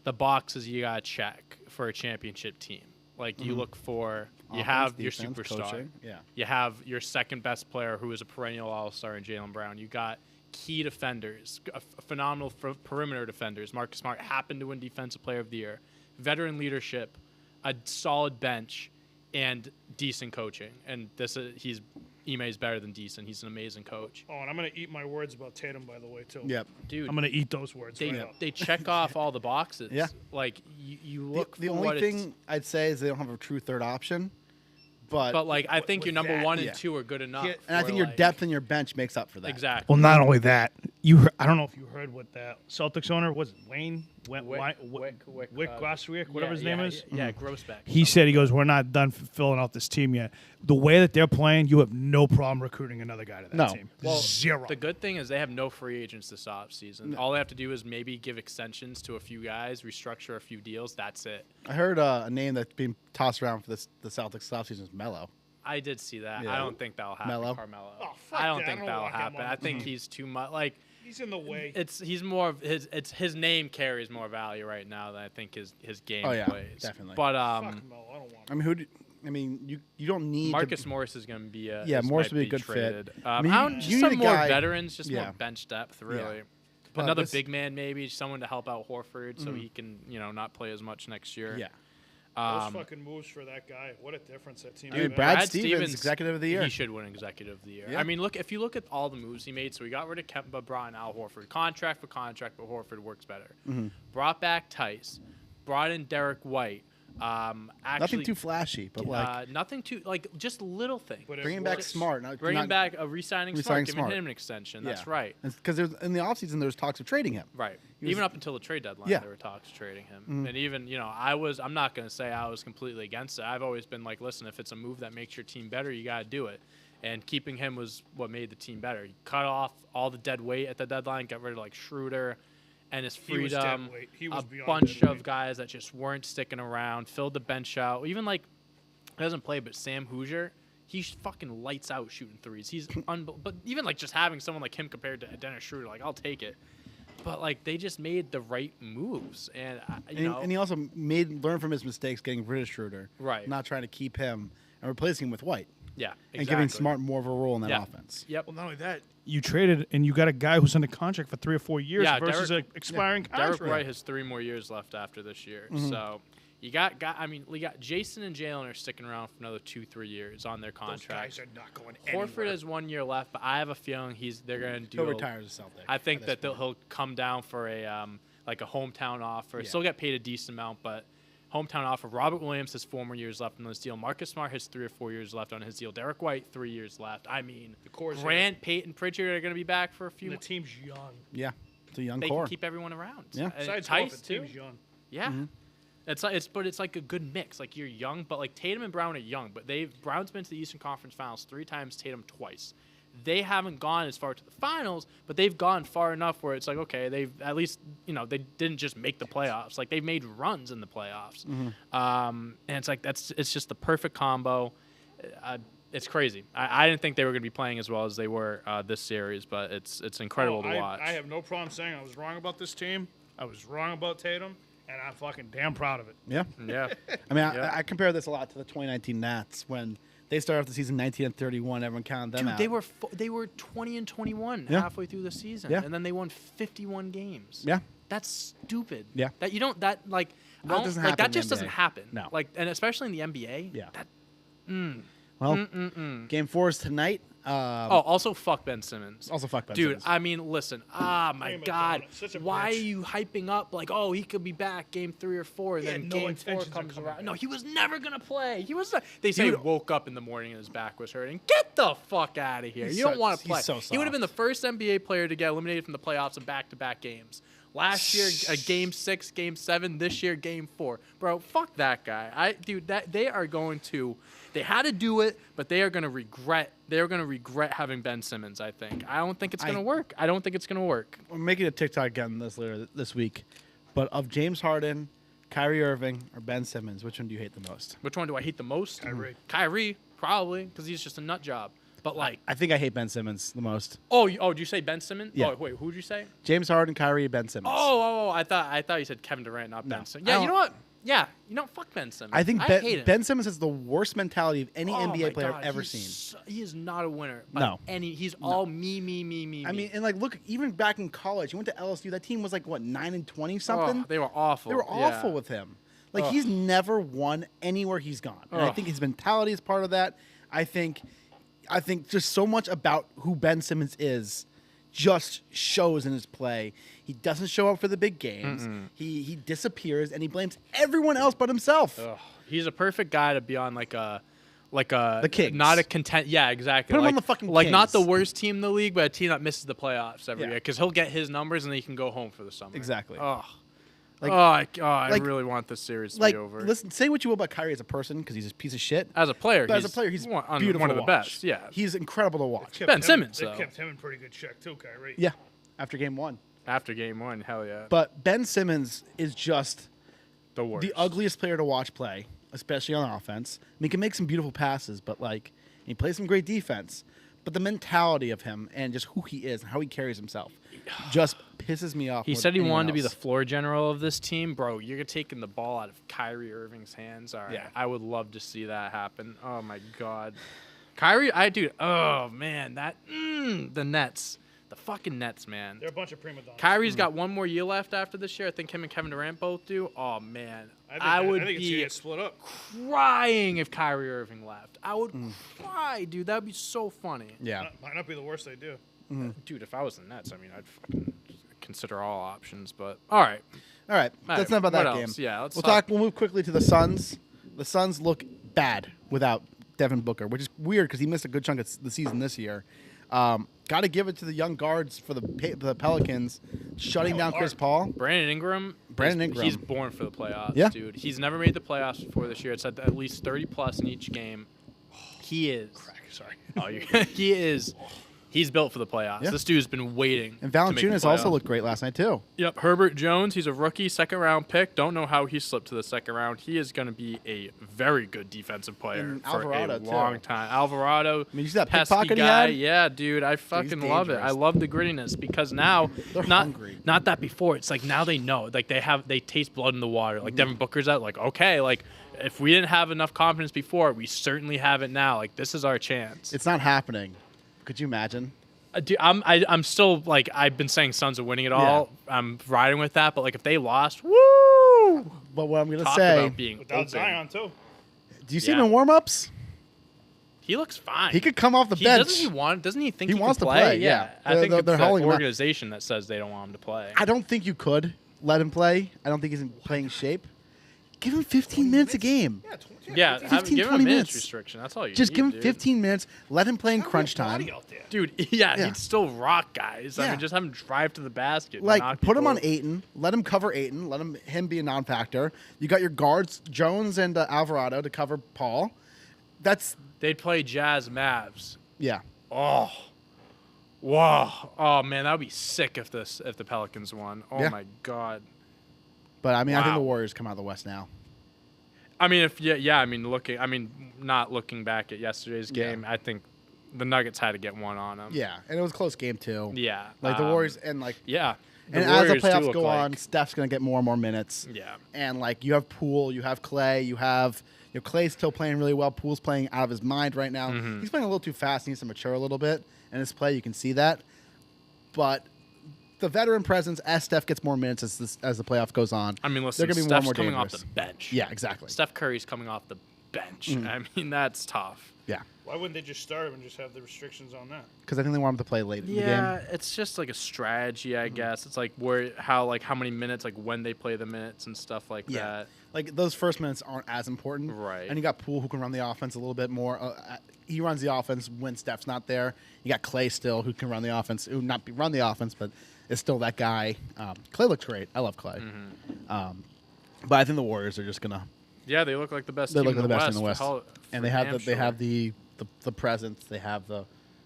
the boxes you got to check for a championship team, like, you look for, you
Offense,
have your
defense,
superstar.
coaching. Yeah.
You have your second best player who is a perennial all-star in Jaylen Brown. You got key defenders, phenomenal perimeter defenders. Marcus Smart happened to win Defensive Player of the Year. Veteran leadership, a solid bench, and decent coaching. And Ime's better than decent. He's an amazing coach.
Oh, and I'm gonna eat my words about Tatum, by the way, too.
Yep.
Dude,
I'm gonna eat those words. Right up.
they check off all the boxes.
Yeah.
Like, you look
The
for
only
what
thing I'd say is they don't have a true third option.
but like, I think
with
your number
that,
one and
yeah.
two are good enough.
Yeah,
and I
for,
think your
like-
depth and your bench makes up for that.
Exactly.
Well, not only that, I don't know if you heard what that Celtics owner was. Wayne Wick Grosswick, whatever his name is.
Yeah, Grossbeck.
He said, he goes, we're not done filling out this team yet. The way that they're playing, you have no problem recruiting another guy to that
No.
team.
Well,
Zero.
The good thing is they have no free agents this offseason. All they have to do is maybe give extensions to a few guys, restructure a few deals. That's it.
I heard a name that's being tossed around for the Celtics offseason is Mello.
I did see that.
Yeah.
I don't think that'll happen,
Mello?
Carmelo.
Oh, fuck
I don't
that.
think
I don't
that'll
want him
happen.
on
I
the
think he's too much. Like,
He's in the way.
he's more of it's his name carries more value right now than I think his game
Oh, yeah,
plays.
definitely.
But
Fuck Mo, I don't want him.
I mean, you don't need
Marcus
to,
Morris is going to be
Yeah, Morris
might
would be a
be
good fit.
traded.
I mean,
just
you
some
need a
more
guy-
veterans, just
yeah.
more bench depth, really.
But
Another
this-
big man, maybe someone to help out Horford, so he can not play as much next year.
Yeah.
Those fucking moves for that guy. What a difference that team
Dude,
made.
Brad Stevens, Executive of the Year.
He should win Executive of the Year.
Yeah.
I mean, if you look at all the moves he made, so he got rid of Kemba, brought in Al Horford. Contract for contract, but Horford works better.
Mm-hmm.
Brought back Tice. Brought in Derek White. Actually,
Nothing too flashy, but like
nothing too, like, just little things.
But it
bringing back
works.
Smart. Not,
Bringing
not,
back re-signing Smart,
re-signing
giving
Smart.
him an extension. That's right.
Because in the offseason, there was talks of trading him.
Right.
He was-
Even up until the trade deadline,
Yeah.
there were talks of trading him. And even, I'm not going to say I was completely against it. I've always been like, listen, if it's a move that makes your team better, you got to do it. And keeping him was what made the team better. He cut off all the dead weight at the deadline, got rid of, like, Schroeder and his
He was dead
freedom.
weight. He was
A
beyond
bunch
dead
of
weight.
guys that just weren't sticking around, filled the bench out. Even, like, he doesn't play, but Sam Hoosier, he fucking lights out shooting threes. He's but even, like, just having someone like him compared to Dennis Schroeder, like, I'll take it. But, like, they just made the right moves. And,
And he also learned from his mistakes getting rid of Schroeder.
Right.
Not trying to keep him and replacing him with White.
yeah, exactly.
And giving Smart more of a role in that
Yeah.
offense.
Yep.
Well, not only that,
you traded and you got a guy who's under contract for 3 or 4 years
Yeah,
versus
Derek-
an expiring
Derek
contract.
White has 3 more years left after this year.
Mm-hmm.
So we got Jason and Jalen are sticking around for another 2-3 years on their
those
contracts.
guys are not going anywhere.
Horford has 1 year left, but I have a feeling they're going to do.
He'll retire as a Celtic.
I think
at this
that he'll come down for a like a hometown offer.
Yeah.
Still get paid a decent amount, but hometown offer. Robert Williams has 4 more years left on this deal. Marcus Smart has 3 or 4 years left on his deal. Derek White 3 years left. I mean,
core's
Grant, Peyton Pritchard are going to be back for a few.
And the
more.
team's young.
Yeah. It's a young
They
core.
can keep everyone around.
Yeah.
Besides
Tice
Horford, the
too.
team's young.
Yeah. It's like a good mix. Like, you're young, but like Tatum and Brown are young, but Brown's been to the Eastern Conference Finals 3 times, Tatum twice. They haven't gone as far to the finals, but they've gone far enough where it's like, okay, they've at least, they didn't just make the playoffs. Like, they've made runs in the playoffs. And it's like, it's just the perfect combo. It's crazy. I didn't think they were going to be playing as well as they were this series, but it's incredible to watch.
I have no problem saying I was wrong about this team. I was wrong about Tatum, and I'm fucking damn proud of it.
Yeah.
Yeah.
I mean,
Yeah.
I compare this a lot to the 2019 Nats when they started off the season 19-31. Everyone counted them out.
Dude, they were 20-21
Yeah.
halfway through the season,
Yeah.
and then they won 51 games.
Yeah.
That's stupid.
Yeah.
That you don't that like I
That
don't-
doesn't
like
happen
that
in
just
the
doesn't
NBA.
happen.
No.
Like, and especially in the NBA.
Yeah.
That,
Well, Game 4 is tonight.
also fuck Ben Simmons.
Also fuck Ben
Dude,
Simmons.
I mean, listen. Ah, my
Damn it,
God.
Donald, such a
Why are
bitch.
you hyping up like, oh, he could be back game 3 or 4, and
He
then
had no
game 4
intentions of
comes
coming
around?
back.
No, he was never gonna play. He was. They say he
Dude.
woke up in the morning and his back was hurting. Get the fuck out of here.
He's
You don't
so-
want to
he's
play.
so
He would have been the
soft.
first NBA player to get eliminated from the playoffs in back-to-back games. Last year, game 6, game 7. This year, game 4. Bro, fuck that guy. They are going to. They had to do it, but they are going to regret. They are going to regret having Ben Simmons. I think. I don't think it's going to work. I don't think it's going to work.
I'm making a TikTok again this later this week. But of James Harden, Kyrie Irving, or Ben Simmons, which one do you hate the most?
Which one do I hate the most?
Kyrie.
Kyrie, probably, because he's just a nut job. But like,
I think I hate Ben Simmons the most.
did you say Ben Simmons?
Yeah.
Oh, wait, who'd you say?
James Harden, Kyrie, Ben Simmons.
I thought you said Kevin Durant, not
No.
Ben Simmons.
I
Yeah,
don't-
you know what? Yeah, fuck Ben Simmons.
I think
hate him.
Ben Simmons has the worst mentality of any
Oh my
NBA player
God,
I've ever
he's
seen.
He is not a winner.
No.
He's all me.
I mean, and like, look, even back in college, he went to LSU. That team was like what 9-20 something.
They were awful.
They were awful
Yeah.
with him. Like
Ugh.
he's never won anywhere he's gone. And I
Ugh.
think his mentality is part of that. I think just so much about who Ben Simmons is just shows in his play. He doesn't show up for the big games. He disappears and he blames everyone else but himself.
Ugh. He's a perfect guy to be on like a
The Kings.
not a content. Yeah, exactly.
Put him
like,
on the fucking
like not the
Kings.
worst team in the league, but a team that misses the playoffs every
Yeah.
year because he'll get his numbers and then he can go home for the summer.
Exactly.
Oh,
Like-
I
like-
really want this series to
Like,
be over.
listen, say what you will about Kyrie as a person because he's a piece of shit.
As a player,
But as a player, he's
one
beautiful
one of
to
the
watch.
best. Yeah,
He's incredible to watch.
Kept
Ben
him-
Simmons,
They
though.
kept him in pretty good check too, Kyrie.
Yeah, after game one.
after game one, hell yeah,
But Ben Simmons is just
the worst.
the ugliest player to watch play, especially on offense. I mean, he can make some beautiful passes, but like he plays some great defense. But the mentality of him and just who he is and how he carries himself just pisses me off.
He
more
said he
than
wanted to be
anyone
the
else.
floor general of this team, bro. You're taking the ball out of Kyrie Irving's hands. All right,
Yeah.
I would love to see that happen. Oh my god, dude. Oh man, the Nets, the fucking Nets, man.
They're a bunch of prima donnas.
Kyrie's got one more year left after this year. I think him and Kevin Durant both do. Oh man, I would
I think it's gonna
be
get split up.
crying if Kyrie Irving left. I would cry, dude. That'd be so funny.
Yeah.
Might not be the worst they do.
Dude, if I was the Nets, I mean, I'd fucking consider all options. But all right,
All right.
All
That's
right,
not about that
what
game.
else? Yeah, let's
we'll
talk-
We'll move quickly to the Suns. The Suns look bad without Devin Booker, which is weird because he missed a good chunk of the season this year. Got to give it to the young guards for the Pelicans, shutting down Chris Paul.
Brandon Ingram. He's born for the playoffs,
Yeah.
dude. He's never made the playoffs before this year. It's at least 30 plus in each game. He is.
Sorry.
Oh, he is. He's built for the playoffs.
Yeah.
This dude's been waiting.
And
to make the
Valanciunas also
playoffs.
looked great last night too.
Yep, Herbert Jones. He's a rookie, second round pick. Don't know how he slipped to the second round. He is going to be a very good defensive player
And
for
Alvarado,
a
too.
long time. Alvarado,
mean, you see that
pesky
pickpocket he
guy.
had?
Yeah, dude, I fucking love it.
dangerous.
I love the grittiness because now
They're
not
hungry.
not that before. It's like now they know, like they taste blood in the water. Like Devin Booker's out. Like okay, like if we didn't have enough confidence before, we certainly have it now. Like this is our chance.
It's not happening. Could you imagine?
Dude, I'm still like I've been saying Suns are winning it all. I'm riding with that, but like if they lost, woo!
But what I'm gonna
Talk
say,
about being
Without
open.
Zion too.
do you see
Yeah.
him in warm-ups?
He looks fine.
He could come off the bench.
Doesn't he think
He
he
wants
can
to
play?
play, yeah.
I think
They're
it's the
hauling him out.
organization that says they don't want him to play.
I don't think you could let him play. I don't think he's in playing shape. Give him 15 minutes a game.
Yeah,
15,
give him
20
a
minutes.
minutes restriction. That's all you
Just
need,
give him
dude.
15 minutes. Let him play in crunch time.
Body out there.
Dude,
Yeah.
he'd still rock guys. I
Yeah.
mean, just have him drive to the basket. and
Like,
knock
put him
people
on Ayton. Let him cover Ayton. Let him be a non-factor. You got your guards, Jones and Alvarado, to cover Paul. That's,
They'd play Jazz Mavs.
yeah.
Oh, wow. Oh man, that would be sick if the Pelicans won. Oh
Yeah.
my god.
But, I mean, I think the
Wow.
Warriors come out of the West now.
I mean, not looking back at yesterday's game, I think the Nuggets had to get one on them.
Yeah, and it was a close game, too.
Yeah.
Like, the Warriors, and, like,
Yeah.
and as the
Warriors do
playoffs
look
go
like-
on, Steph's going to get more and more minutes.
Yeah.
And, like, you have Poole, you have Clay, you have Clay's still playing really well. Poole's playing out of his mind right now.
Mm-hmm.
He's playing a little too fast. He needs to mature a little bit in his play. You can see that. But the veteran presence, as Steph gets more minutes as the playoff goes on,
I mean,
they're
listen,
going to be
Steph's
more
coming
dangerous.
off the bench.
Yeah, exactly.
Steph Curry's coming off the bench. I mean, that's tough.
Yeah,
Why wouldn't they just start him and just have the restrictions on that?
because I think they want him to play late in the
Yeah,
game.
it's just like a strategy,
Mm-hmm.
I guess. It's like how many minutes, like when they play the minutes and stuff like
Yeah.
that.
Like, those first minutes aren't as important.
Right.
And you got Poole who can run the offense a little bit more. He runs the offense when Steph's not there. You got Clay still who can run the offense, run the offense, but is still that guy. Clay looks great. I love Clay.
Mm-hmm.
But I think the Warriors are just gonna.
Yeah, they look like the best
They
team
look
in
like
the
the best
West.
in the West,
for
and they have
damn
they
sure.
have the presence. They have the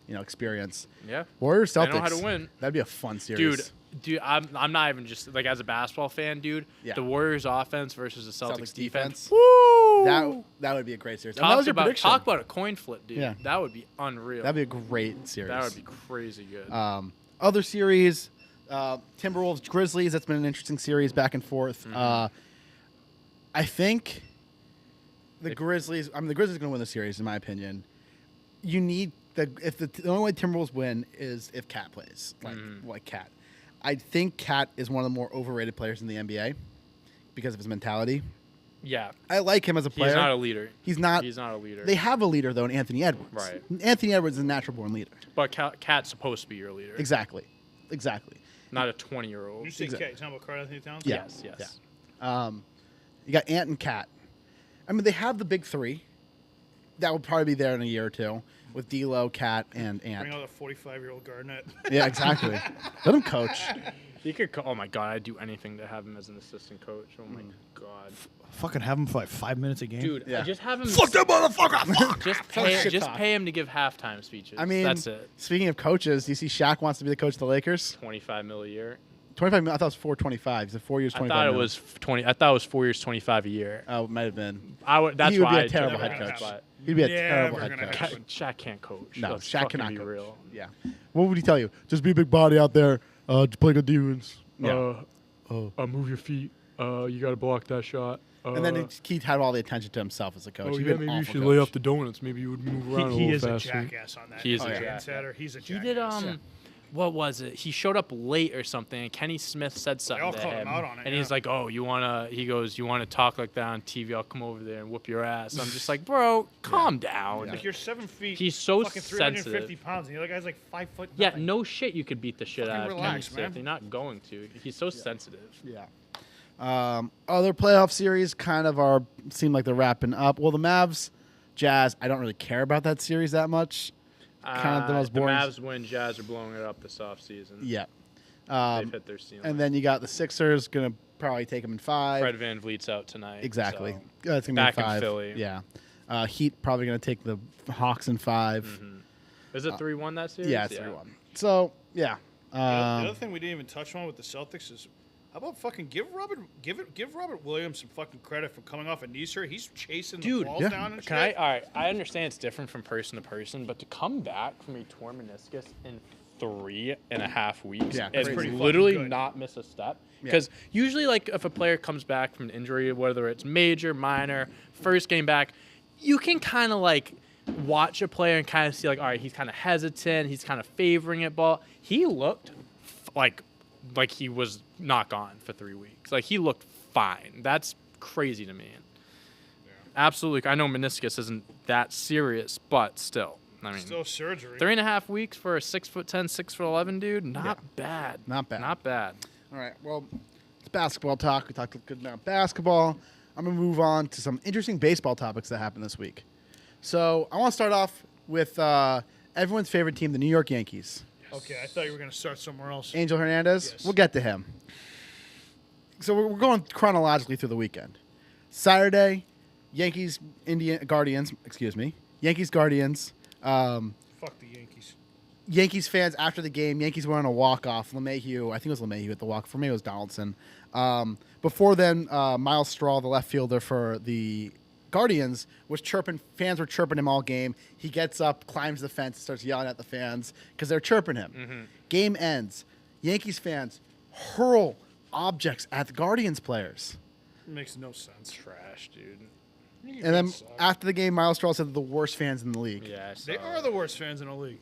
experience.
Yeah.
Warriors
They
Celtics.
know how to win.
That'd be a fun series.
Dude, Dude, I'm not even just like as a basketball fan, dude.
Yeah.
The Warriors offense versus the Celtics,
Celtics
defense.
defense.
Woo!
That would be a great series. And that was your prediction.
Talk about a coin flip, dude.
Yeah.
That would be unreal.
That'd be a great series.
That would be crazy good.
Other series, Timberwolves Grizzlies. That's been an interesting series back and forth. I think the Grizzlies. I mean, the Grizzlies are going to win the series, in my opinion. You need the only way Timberwolves win is if Cat plays like Cat. I think Cat is one of the more overrated players in the NBA because of his mentality.
yeah.
I like him as a player.
He's not a leader.
He's not.
He's not a leader.
They have a leader though in Anthony Edwards.
Right.
Anthony Edwards is a natural born leader.
But Cat's supposed to be your leader.
Exactly.
Not a 20-year-old.
You say
Exactly.
Cat, you talking about Karl Anthony Towns?
Yeah.
Yes.
You got Ant and Cat. I mean, they have the big three. That will probably be there in a year or two with D'Lo, Cat, and
Bring
Ant.
out a 45-year-old Garnett.
Yeah, exactly. Let him coach.
He could. Oh my god, I'd do anything to have him as an assistant coach. Oh my
Mm.
god,
Fucking have him for like 5 minutes a game.
dude,
Yeah.
just have him.
Fuck that motherfucker! Fuck!
Just
Shit talk.
pay him to give halftime speeches.
I mean,
that's it.
Speaking of coaches, do you see Shaq wants to be the coach of the Lakers?
25 mil a year.
25 million. I thought it was 425. Is it 4 years?
I
25
thought it
million?
was 20. I thought it was 4 years, 25 a year.
Oh, it might have been.
That's
He would
why
be a
I took
terrible
it
head
as,
coach.
but
He'd be a
Never
terrible head
gonna
coach.
happen.
Shaq can't coach.
No,
Let's
Shaq
fucking
cannot
be
coach.
real.
Yeah. What would he tell you? Just be a big body out there. Play good defense. Yeah.
Move your feet. You got to block that shot.
And then he had all the attention to himself as a coach.
Oh
He'd
yeah,
be an
maybe you
awful
should
coach.
lay off the donuts. Maybe you would move around
He
a
is
little
a
faster.
jackass on that.
He is a
As
jackass.
insider, he's a
He
jackass.
did what was it? He showed up late or something, and Kenny Smith said something
all
to
called
him,
him out on it,
and
yeah.
he's like, "Oh, you wanna?" He goes, "You wanna talk like that on TV? I'll come over there and whoop your ass." I'm just like, "Bro, calm down."
Yeah.
Like you're 7 feet.
He's so
fucking 350
sensitive.
pounds, and the other guy's like 5 foot.
Yeah,
nothing.
no shit. You could beat the shit
Fucking
out of Kenny
relax,
Smith.
man.
You're not going to. He's so sensitive.
Yeah. Other playoff series kind of seem like they're wrapping up. Well, the Mavs, Jazz. I don't really care about that series that much. Kind of the most boring.
The Mavs win. Jazz are blowing it up this offseason.
Yeah.
They've hit their ceiling.
And then you got the Sixers gonna probably take them in 5.
Fred Van Vliet's out tonight.
Exactly.
so-
It's gonna
Back
be
in
5.
Philly.
Yeah. Heat probably gonna take the Hawks in 5.
Is it 3-1 that series?
Yeah, it's 3-1. So yeah.
The other thing we didn't even touch on with the Celtics is how about fucking give Robert Williams some fucking credit for coming off a knee surgery. He's chasing
Dude,
the balls
yeah.
down and
Can I?
shit.
All right, I understand it's different from person to person, but to come back from a torn meniscus in 3.5 weeks
Yeah,
and
crazy.
literally
Fucking good.
not miss a step.
Yeah.
Because usually, like, if a player comes back from an injury, whether it's major, minor, first game back, you can kind of like watch a player and kind of see like, all right, he's kind of hesitant, he's kind of favoring it. Ball. He looked like he was not gone for 3 weeks. Like he looked fine. That's crazy to me. Absolutely. I know meniscus isn't that serious, but still. I mean,
Still surgery.
3.5 weeks for a 6'10", 6'11" dude. Not bad.
Not bad.
Not bad.
All right. Well, it's basketball talk. We talked a good amount of basketball. I'm gonna move on to some interesting baseball topics that happened this week. So I want to start off with everyone's favorite team, the New York Yankees.
Okay, I thought you were gonna start somewhere else.
Angel Hernandez.
Yes.
We'll get to him. So we're going chronologically through the weekend. Saturday, Yankees Guardians.
Fuck the Yankees.
Yankees fans after the game. Yankees were on a walk off. LeMahieu, I think it was LeMahieu at the walk. For me, it was Donaldson. Before then, Miles Straw, the left fielder for the Guardians, was chirping. Fans were chirping him all game. He gets up, climbs the fence, and starts yelling at the fans because they're chirping him. Game ends. Yankees fans hurl objects at the Guardians players.
It makes no sense.
Trash, dude.
Yankees
And then
fans suck.
after the game, Miles Straw said they're the worst fans in the league.
Yeah,
They are the worst fans in the league.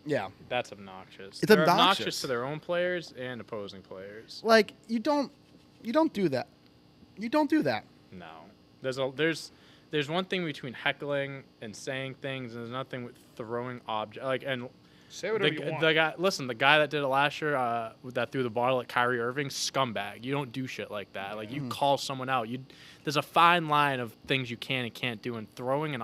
Yeah.
That's obnoxious.
It's
They're
obnoxious.
to their own players and opposing players.
Like, you don't do that. You don't do that.
No. There's one thing between heckling and saying things, and there's nothing with throwing objects. Like, and
Say whatever you want.
the guy that did it last year, that threw the bottle at Kyrie Irving, scumbag. You don't do shit like that. Like, you call someone out. There's a fine line of things you can and can't do, and throwing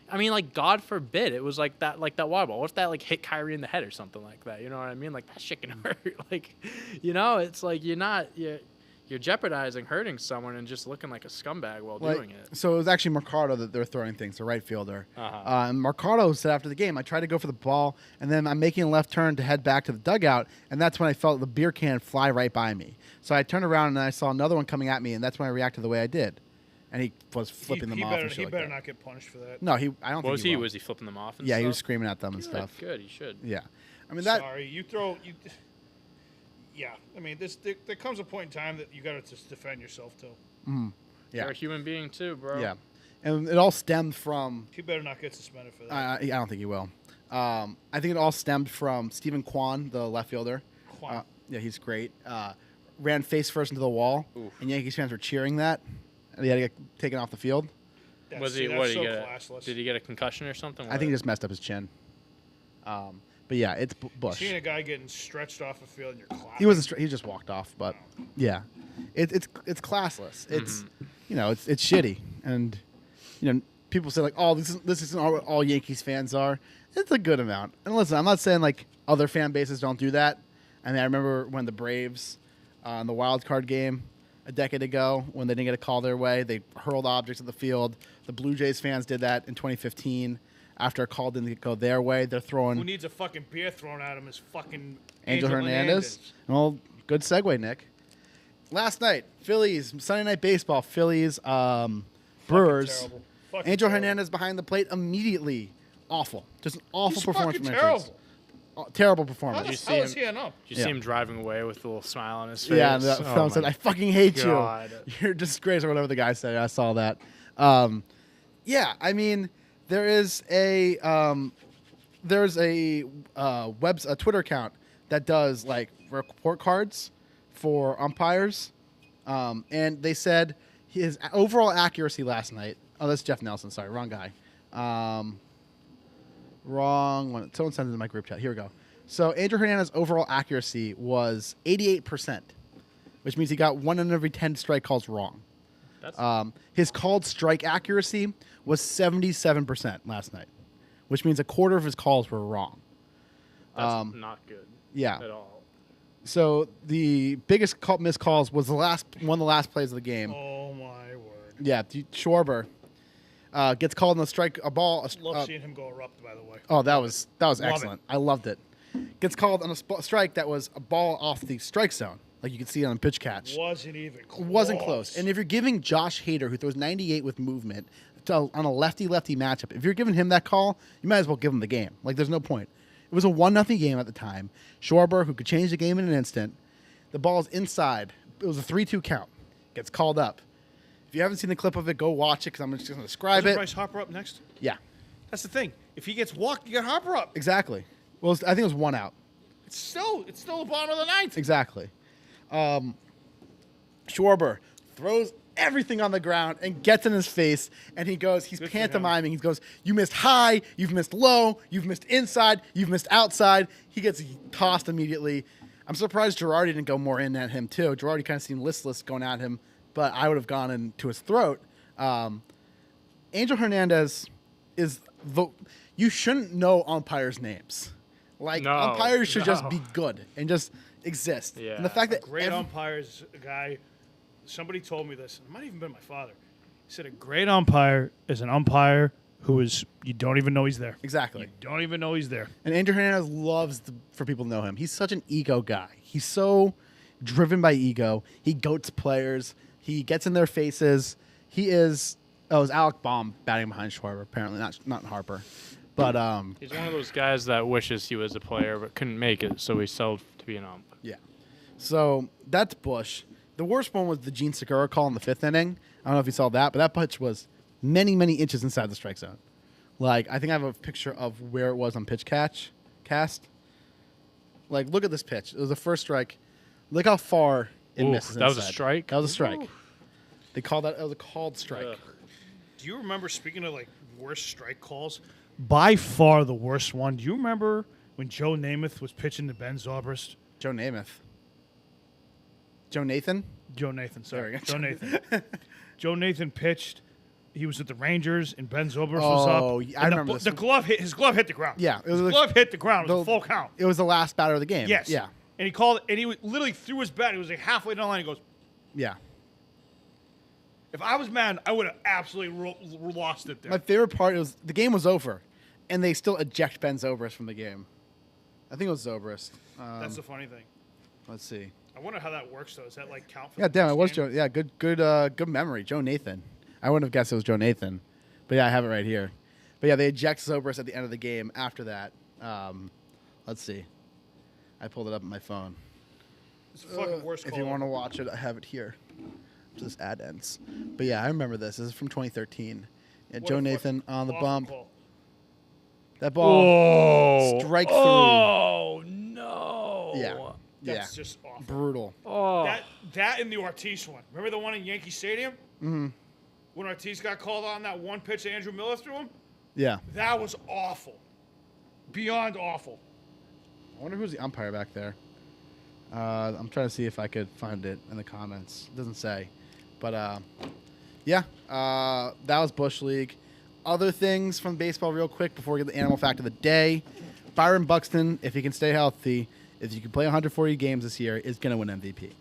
I mean, like, God forbid it was like that water ball. What if that like hit Kyrie in the head or something like that? You know what I mean? Like, that shit can hurt. Like, it's like you you're jeopardizing hurting someone and just looking like a scumbag while
Like,
doing it.
So it was actually Mercado that they're throwing things, the right fielder.
Uh-huh.
And Mercado said after the game, I tried to go for the ball, and then I'm making a left turn to head back to the dugout, and that's when I felt the beer can fly right by me. So I turned around and I saw another one coming at me, and that's when I reacted the way I did. And he was flipping them off and shit
He
like
better
that.
not get punished for that.
No, I don't
What
think
was
he
he?
will.
Was he flipping them off? And
Yeah,
stuff?
he was screaming at them and
Good,
stuff.
Good, he should.
Yeah. I mean, that.
Sorry, Yeah, I mean, there comes a point in time that you got to just defend yourself too.
Yeah.
You're a human being too, bro.
Yeah. And it all stemmed from.
He better not get suspended for that.
I don't think he will. I think it all stemmed from Stephen Kwan, the left fielder.
Kwan.
Yeah, he's great. Ran face first into the wall,
Oof.
and Yankees fans were cheering that. And he had to get taken off the field.
Was he?
That's
What did
so
he get?
classless.
Did he get a concussion or something?
I think he just messed up his chin. But yeah, it's Bush.
Seeing a guy getting stretched off a field and you're clapping.
He wasn't. He just walked off. But yeah, it's classless. It's it's shitty, and people say like, oh, this isn't all Yankees fans are. It's a good amount. And listen, I'm not saying like other fan bases don't do that. I mean, I remember when the Braves in the wild card game a decade ago, when they didn't get a call their way, they hurled objects at the field. The Blue Jays fans did that in 2015. After a call didn't go their way, they're throwing
Who needs a fucking beer thrown at him is fucking
Angel Hernandez. Well, good segue, Nick. Last night, Phillies, Sunday Night Baseball, Phillies, Brewers.
Terrible. Fucking
Angel
terrible.
Hernandez behind the plate immediately. Awful. Just an awful
He's
performance
fucking
from Andrews.
terrible.
Terrible
How
performance.
the
you see
hell is
him-
he enough?
Did you
Yeah.
see him driving away with a little smile on his face?
Yeah, and the
Oh
film said,
my
I fucking hate
God.
you. You're a disgrace, or whatever the guy said. I saw that. Yeah, I mean, there's a Twitter account that does like report cards for umpires, and they said his overall accuracy last night. Oh, that's Jeff Nelson. Sorry, wrong guy. Wrong one. Someone sent it in my group chat. Here we go. So Andrew Hernandez's overall accuracy was 88%, which means he got 1 in every 10 strike calls wrong.
That's
His called strike accuracy was 77% last night, which means a quarter of his calls were wrong.
not good.
Yeah.
At all.
So the biggest missed calls was one of the last plays of the game.
Oh my word!
Yeah, Schwarber gets called on the strike, a ball.
Love seeing him go erupt. By the way.
Oh, that was
Love
excellent. I loved it. Gets called on a strike that was a ball off the strike zone, like you could see on a pitch catch.
Wasn't even close.
Wasn't close. And if you're giving Josh Hader, who throws 98 with movement, on a lefty-lefty matchup, if you're giving him that call, you might as well give him the game. Like, there's no point. It was a 1-0 game at the time. Schwarber, who could change the game in an instant, the ball's inside. It was a 3-2 count. Gets called up. If you haven't seen the clip of it, go watch it because I'm just going to describe
Isn't
it.
Bryce Harper up next?
Yeah,
That's the thing. If he gets walked, you get Harper up.
exactly. Well, I think it was 1 out.
It's still the bottom of the ninth.
Exactly. Schwarber throws everything on the ground and gets in his face, and he's
Good for him.
pantomiming. He goes, you missed high, you've missed low, you've missed inside, you've missed outside. He gets tossed immediately. I'm surprised Girardi didn't go more in at him, too. Girardi kind of seemed listless going at him, but I would have gone into his throat. Angel Hernandez is you shouldn't know umpires' names. Like,
No,
umpires should just
no.
be good and just exist.
Yeah.
And the fact that
Great umpires, a guy. Somebody told me this. It might have even been my father. He said a great umpire is an umpire who is you don't even know he's there.
Exactly.
You don't even know he's there.
And Andrew Hernandez loves for people to know him. He's such an ego guy. He's so driven by ego. He goats players. He gets in their faces. He is. Oh, it was Alec Baum batting behind Schwarber. Apparently, not Harper. But
He's one of those guys that wishes he was a player but couldn't make it, so he settled to be an ump.
yeah. So that's Bush. The worst one was the Gene Segura call in the 5th inning. I don't know if you saw that, but that pitch was many, many inches inside the strike zone. Like, I think I have a picture of where it was on pitch cast. Like, look at this pitch. It was the first strike. Look how far it
Ooh,
misses.
that was a
inside.
strike?
That was a strike.
Ooh.
They called that. It was a called strike.
Ugh.
Do you remember, speaking of like worst strike calls?
By far the worst one. Do you remember when Joe Namath was pitching to Ben Zobrist?
Joe Namath. Joe Nathan.
Joe Nathan, sorry.
There we go.
Joe Nathan. Joe Nathan pitched. He was at the Rangers, and Ben Zobrist was up.
Oh,
and
I remember this
the
one.
glove hit. His glove hit the ground.
Yeah, it was
his
like-
glove hit the ground. It was a
the-
full count.
It was the last batter of the game.
Yes.
Yeah.
And he called, and he literally threw his bat. He was like halfway down the line. He goes,
Yeah.
If I was mad, I would have absolutely lost it there.
My favorite part was the game was over, and they still eject Ben Zobrist from the game. I think it was Zobrist.
That's the funny thing.
Let's see.
I wonder how that works though. Does that like count for?
Yeah,
the
damn,
first
it was
game?
Joe. Yeah, good memory. Joe Nathan. I wouldn't have guessed it was Joe Nathan, but yeah, I have it right here. But yeah, they eject Zobrist at the end of the game. After that, let's see. I pulled it up on my phone.
It's the fucking worst.
If
call
you want to
ever.
watch it, I have it here. This ad ends. But yeah, I remember this. This is from 2013. Yeah,
What
Joe
a
Nathan
fucking
on the
awful
bump.
call.
That ball.
Oh,
Strike three.
Oh no.
Yeah.
That's just awful.
Brutal.
Oh.
That and the Ortiz one. Remember the one in Yankee Stadium? Mm-hmm. When Ortiz got called on that one pitch that Andrew Miller threw him?
Yeah.
That was awful. Beyond awful.
I wonder who's the umpire back there. I'm trying to see if I could find it in the comments. It doesn't say. But, yeah, that was Bush League. Other things from baseball real quick before we get the animal fact of the day. Byron Buxton, if he can stay healthy, if you can play 140 games this year, is going to win MVP.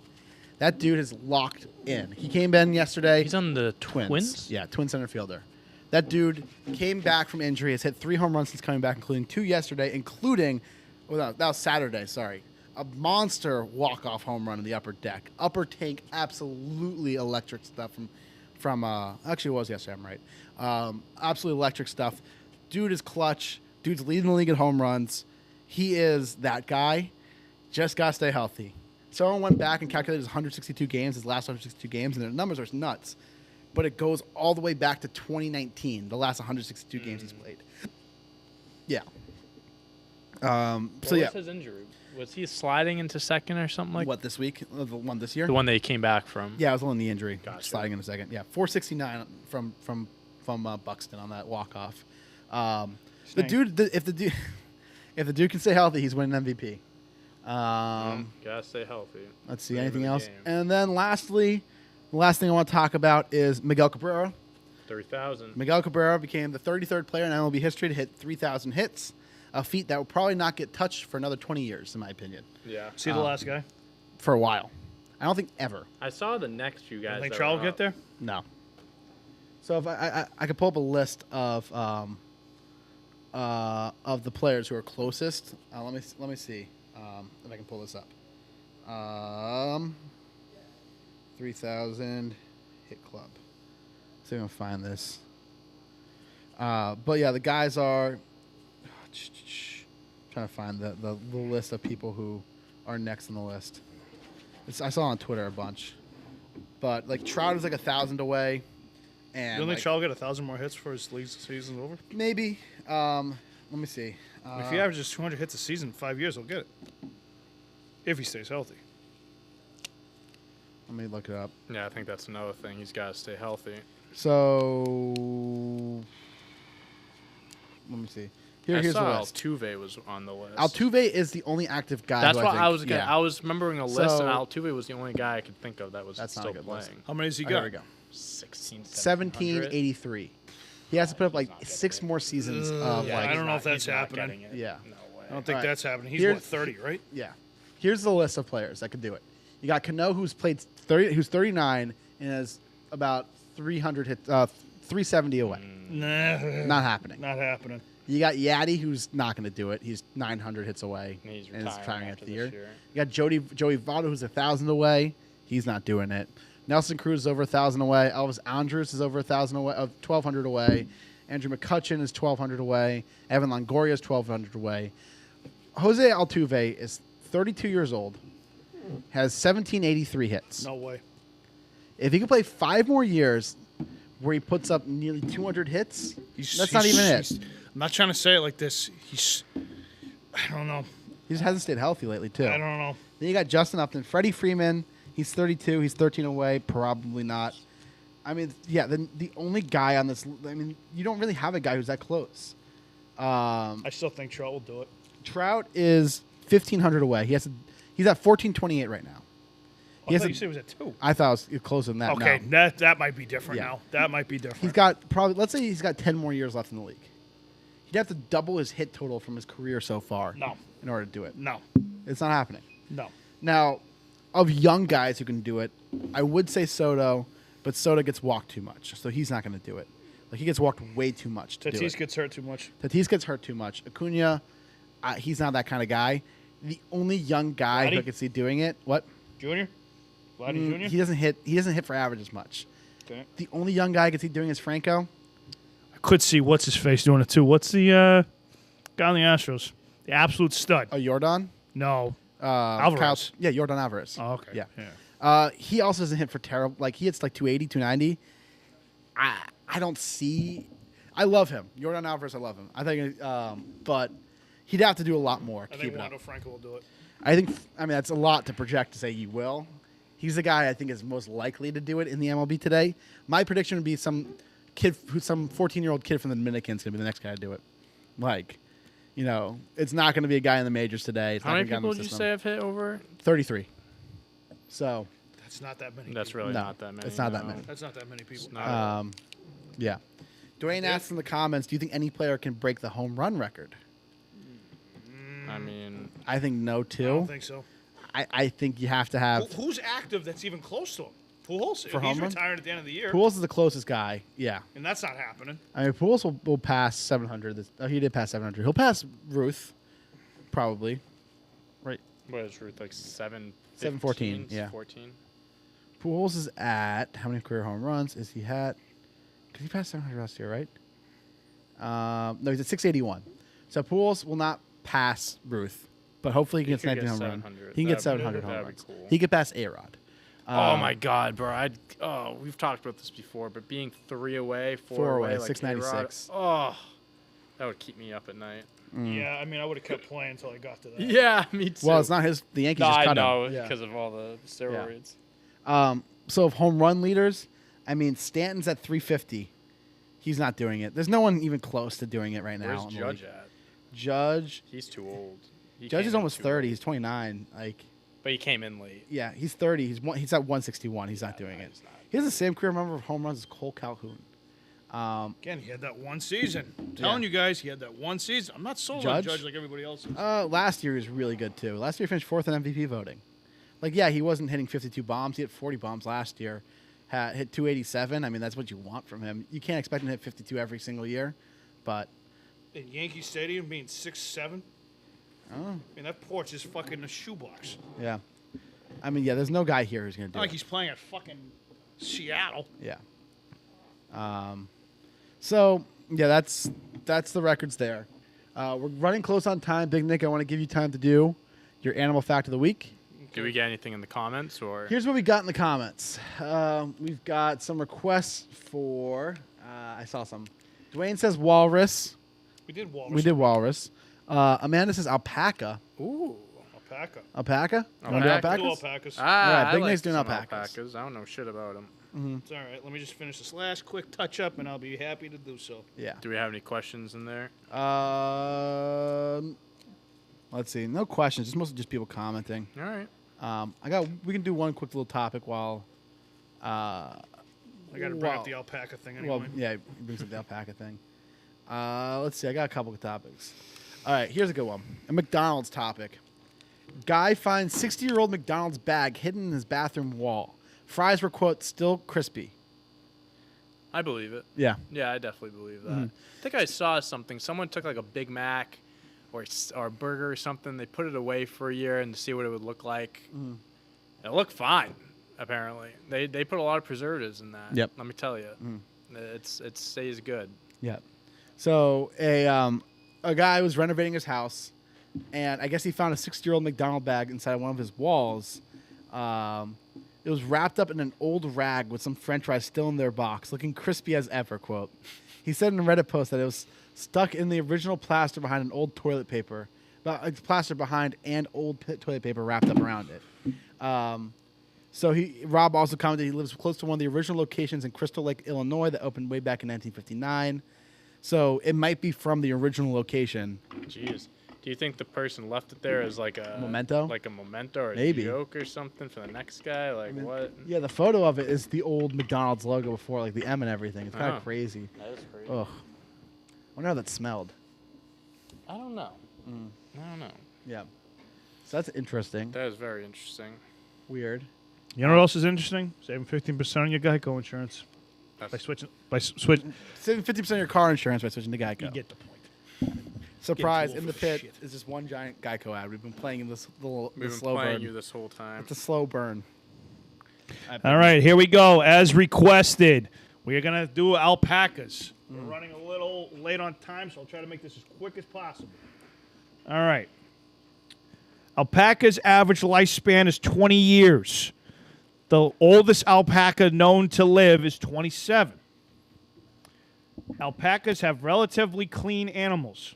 That dude is locked in. He came in yesterday.
He's on the Twins.
Yeah, twin center fielder. That dude came back from injury, has hit 3 home runs since coming back, including 2 yesterday, including, well, that was Saturday, sorry. A monster walk-off home run in the upper deck. Upper tank, absolutely electric stuff from actually it was yesterday, I'm right. Absolutely electric stuff. Dude is clutch. Dude's leading the league in home runs. He is that guy. Just got to stay healthy. Someone went back and calculated his 162 games, his last 162 games, and their numbers are nuts. But it goes all the way back to 2019, the last 162 games he's played. Yeah.
What was his injury? Was he sliding into second or something like
What, this week? The one this year?
the one that he came back from?
Yeah, I was only the injury.
Gotcha.
Sliding in a second. Yeah, 469 from Buxton on that walk off. The dude, if the dude can stay healthy, he's winning MVP.
Gotta stay healthy.
Let's see
Name of
anything
the
else.
game.
And then lastly, the last thing I want to talk about is Miguel Cabrera.
30,000.
Miguel Cabrera became the 33rd player in MLB history to hit 3,000 hits, a feat that will probably not get touched for another 20 years, in my opinion,
Yeah.
See the last guy?
for a while. I don't think ever.
I saw the next few guys.
I think
that
Trout
were
will
up.
get there.
No. So if I could pull up a list of the players who are closest. Let me see if I can pull this up. 3,000 hit club. See if I can find this. But yeah, the guys are trying to find the list of people who are next on the list. I saw on Twitter a bunch, but like Trout is like 1,000 away, and
You don't think
like,
Trout will get 1,000 more hits before his league season's over?
maybe. Let me see.
If he averages 200 hits a season in 5 years, he'll get it. If he stays healthy.
Let me look it up.
Yeah, I think that's another thing. He's got to stay healthy.
So let me see. Here's the
saw
list.
Altuve was on the list.
Altuve is the only active guy.
That's
who
what
think,
I was gonna.
yeah.
I was remembering a list,
So-
and Altuve was the only guy I could think of that was
That's not
still
a good list.
playing.
How many has he
Oh,
got?
there we go.
16,
1783. He has to put up like 6 more seasons of
yeah,
like
I don't know if that's happening.
Getting it.
Yeah.
No way.
I don't think
All right.
that's happening. He's,
Here's-
what, 30, right?
Yeah. Here's the list of players that could do it. You got Cano, who's played 30, who's 39 and has about 300 hits, 370 away.
Nah.
Not happening.
Not happening.
You got Yaddy, who's not going to do it. He's 900 hits away.
And he's
and is
retiring
after
after
the
this
year.
year.
You got Joey Votto, who's 1,000 away. He's not doing it. Nelson Cruz is over 1,000 away. Elvis Andrus is over 1,000 away, 1,200 away. Andrew McCutchen is 1,200 away. Evan Longoria is 1,200 away. Jose Altuve is 32 years old, has 1,783 hits.
No way.
If he could play 5 more years where he puts up nearly 200 hits, that's not even it.
I'm not trying to say it like this. I don't know.
He just hasn't stayed healthy lately, too.
I don't know.
Then you got Justin Upton. Freddie Freeman, he's 32. He's 13 away. Probably not. I mean, yeah, the only guy on this, I mean, you don't really have a guy who's that close.
I still think Trout will do it.
Trout is 1,500 away. He's at 1428 right now.
I
has
thought
a-
you said it was at 2.
I thought it was closer than that.
Okay,
No.
that might be different
Yeah.
now. That might be different.
He's got probably, let's say he's got 10 more years left in the league. He'd have to double his hit total from his career so far.
No.
In order to do it.
No.
It's not happening.
No.
Now, of young guys who can do it, I would say Soto, but Soto gets walked too much, so he's not going to do it. Like, he gets walked way too much to do
Tatis
it.
gets hurt too much.
Tatis gets hurt too much. Acuna, he's not that kind of guy. The only young guy who I
Vladdy?
could see doing it, what?
Junior? Vladdy Junior?
He doesn't hit. He doesn't hit for average as much.
Okay.
The only young guy I could see doing is Franco.
I could see what's his face doing it too. What's the guy on the Astros? The absolute stud.
Oh, Jordan.
No. Alvarez.
Jordan Alvarez.
Oh, okay.
Yeah. He also doesn't hit for terrible. Like, he hits like 280, 290. I don't see. I love him, Jordan Alvarez. I love him. I think, but he'd have to do a lot more to
I
keep
think
it up.
Wander Franco will do it.
I mean, that's a lot to project to say he will. He's the guy I think is most likely to do it in the MLB today. My prediction would be some 14-year-old kid from the Dominican's going to be the next guy to do it. Like, it's not going to be a guy in the majors today. It's
How
not
many
gonna be a guy in
people
the
did you
system.
say have hit over?
33. So,
That's not that many.
That's
people.
really
No,
not that many.
it's not that
no.
many.
That's not that many people.
It's not.
yeah. Dwayne asks in the comments, do you think any player can break the home run record?
I mean,
I think no,
I
too.
don't think so.
I think you have to have.
Who's active that's even close to him? Pujols?
For
He's
home run?
retiring at the end of the year,
Pujols is the closest guy. Yeah.
and that's not happening.
I mean, Pujols will pass 700. He did pass 700. He'll pass Ruth, probably. Right.
what is Ruth like
714, yeah.
14.
Pujols is at how many career home runs is he at? Because he passed 700 last year, right? No, he's at 681. So Pujols will not pass Ruth, but hopefully he
He
gets
could
19
get
home run.
700.
He can get
That'd be-
700 home
that'd be
runs.
cool.
He could pass A-Rod.
Oh my God, bro! We've talked about this before, but being 3 away, 4 away, like
696.
A-Rod, oh, that would keep me up at night.
Yeah, I mean, I would have kept playing until I got to that.
Yeah, me too.
Well, it's not his. The Yankees
No,
just
I
cut
know
him. Yeah.
because of all the steroids.
So of home run leaders, I mean, Stanton's at 350. He's not doing it. There's no one even close to doing it right now.
Where's
in the
Judge
league.
at?
Judge.
He's too old. He
Judge
came
is
in
almost
too
30.
old.
He's 29. Like,
But he came in late.
yeah, he's 30. He's at 161. He's not doing it.
he's not.
He has the same career number of home runs as Cole Calhoun.
Again, he had that one season. I'm telling you guys, he had that one season. I'm not sold on
Judge?
Judge like everybody else is.
Last year he was really good too. Last year he finished 4th in MVP voting. Like, yeah, he wasn't hitting 52 bombs. He hit 40 bombs last year. Hit 287. I mean, that's what you want from him. You can't expect him to hit 52 every single year, but
In Yankee Stadium being 6'7".
oh,
I mean, that porch is fucking a shoebox.
yeah. I mean, yeah, there's no guy here who's gonna do
Not like
it.
he's playing at fucking Seattle.
Yeah. So yeah, that's the records there. We're running close on time. Big Nick, I want to give you time to do your animal fact of the week.
Did we get anything in the comments or?
Here's what we got in the comments. We've got some requests for. I saw some. Dwayne says walrus.
We did Walrus.
We did walrus. Amanda says alpaca.
Ooh.
Alpaca.
Alpaca? You want to do
Alpaca.
Two
alpacas?
alpacas.
Ah,
Alright, Big
I like
Nick's doing
some
alpacas.
I don't know shit about them.
It's all right. Let me just finish this last quick touch up, and I'll be happy to do so.
Yeah.
Do we have any questions in there?
Let's see. No questions. It's mostly just people commenting.
All right.
We can do one quick little topic while.
I got to bring
Wow.
up the alpaca thing anyway.
Well, yeah, he brings up the alpaca thing. Let's see. I got a couple of topics. All right, here's a good one. A McDonald's topic. Guy finds 60-year-old McDonald's bag hidden in his bathroom wall. Fries were, quote, still crispy.
I believe it.
Yeah.
Yeah, I definitely believe that.
Mm-hmm.
I think I saw something. Someone took like a Big Mac or a burger or something. They put it away for a year and to see what it would look like.
Mm-hmm.
It looked fine. Apparently, they put a lot of preservatives in that.
Yep.
Let me tell you, it stays good.
Yeah. So a guy was renovating his house, and I guess he found a 60-year-old McDonald bag inside one of his walls. It was wrapped up in an old rag with some French fries still in their box, looking crispy as ever. Quote. He said in a Reddit post that it was stuck in the original plaster behind an old toilet paper, plaster behind and old toilet paper wrapped up around it. So Rob also commented he lives close to one of the original locations in Crystal Lake, Illinois, that opened way back in 1959. So it might be from the original location.
Jeez. Do you think the person left it there as like a
Memento?
like a memento or a
Maybe.
joke or something for the next guy? Like what?
Yeah, the photo of it is the old McDonald's logo before, like the M and everything. It's kind
Oh.
of crazy.
That is crazy.
Ugh. I wonder how that smelled.
I don't know. I don't know.
Yeah. So that's interesting.
That is very interesting.
Weird.
You know what else is interesting? Saving 15% on your Geico insurance by switching.
Saving 50% of your car insurance by switching to Geico.
You get the point.
Surprise!
Getting
In
too
the
old for
pit
shit.
is just one giant Geico ad. We've been playing in this
We've been
slow
playing
burn.
you this whole time.
It's a slow burn.
All right, here we go. As requested, we are going to do alpacas. We're running a little late on time, so I'll try to make this as quick as possible. All right. Alpaca's average lifespan is 20 years. The oldest alpaca known to live is 27. Alpacas have relatively clean animals.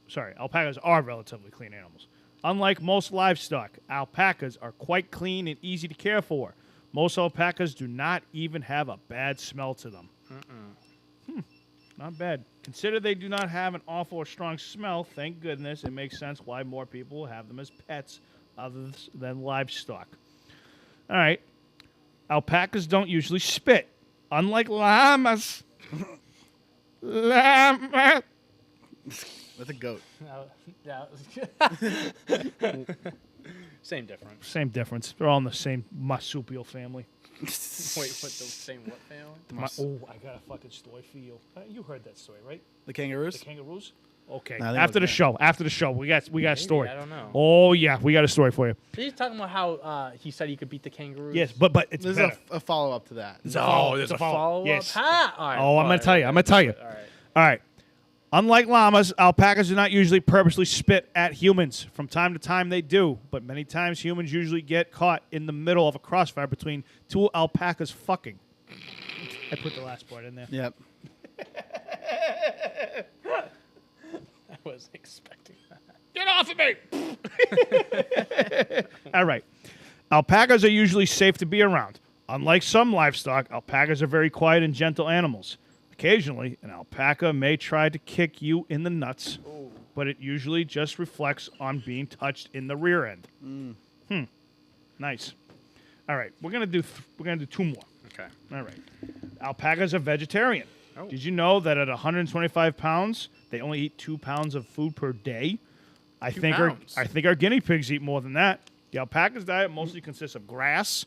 Sorry, alpacas are relatively clean animals. Unlike most livestock, alpacas are quite clean and easy to care for. Most alpacas do not even have a bad smell to them. Not bad. Consider they do not have an awful or strong smell. Thank goodness. It makes sense why more people have them as pets other than livestock. All right. Alpacas don't usually spit. Unlike llamas. Llama.
That's a goat.
Same difference.
Same difference. They're all in the same marsupial family.
Wait, what the same what family?
I got a fucking story for you. You heard that story, right?
The kangaroos.
The kangaroos? Okay.
No, I think it
after the
was
show. After the show. We got a story.
I don't know.
Oh yeah, we got a story for you.
He's talking about how he said he could beat the kangaroos.
Yes, but it's
There's
better.
a follow up to that.
Oh,
There's
there's
a
a
follow-up.
follow-up.
Yes.
Ha! All right.
Oh, I'm gonna tell you. I'm gonna tell you.
All right.
All right. Unlike llamas, alpacas do not usually purposely spit at humans. From time to time, they do, but many times humans usually get caught in the middle of a crossfire between two alpacas fucking. I put the last part in there.
Yep.
I wasn't expecting that.
Get off of me! All right. Alpacas are usually safe to be around. Unlike some livestock, alpacas are very quiet and gentle animals. Occasionally, an alpaca may try to kick you in the nuts, but it usually just reflects on being touched in the rear end. Nice. All right, we're gonna do two more.
Okay.
All right. Alpacas are vegetarian.
Oh.
Did you know that at 125 pounds, they only eat 2 pounds of food per day? I think
pounds?
our guinea pigs eat more than that. The alpaca's diet mostly consists of grass,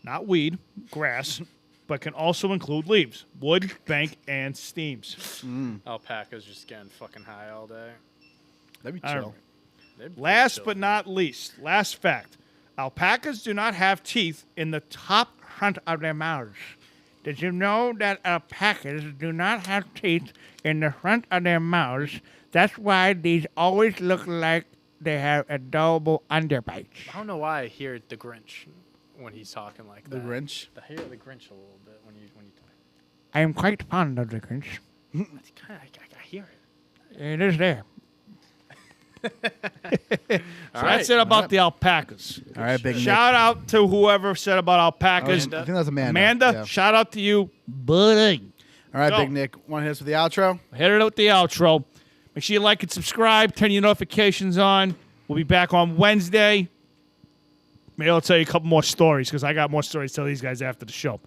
not weed, grass, but can also include leaves, wood, bank, and steams.
Alpaca's just getting fucking high all day.
That'd be
All
chill.
right.
They're pretty
Last
chill.
but not least, last fact. Alpacas do not have teeth in the top front of their mouths. Did you know that alpacas do not have teeth in the front of their mouths? That's why these always look like they have adorable underbites.
I don't know why I hear the Grinch when he's talking like
The
that.
Grinch.
I hear the Grinch a little bit when you talk.
I am quite fond of the Grinch.
I hear it.
It is there.
All
That's it about the alpacas.
All right, Big Nick.
Shout out to whoever said about alpacas.
I think that was Amanda.
Amanda,
Yeah.
shout out to you, buddy.
All right,
Go.
Big Nick. Want to hit us with the outro?
Hit it with the outro. Make sure you like and subscribe. Turn your notifications on. We'll be back on Wednesday. Maybe I'll tell you a couple more stories because I got more stories to tell these guys after the show.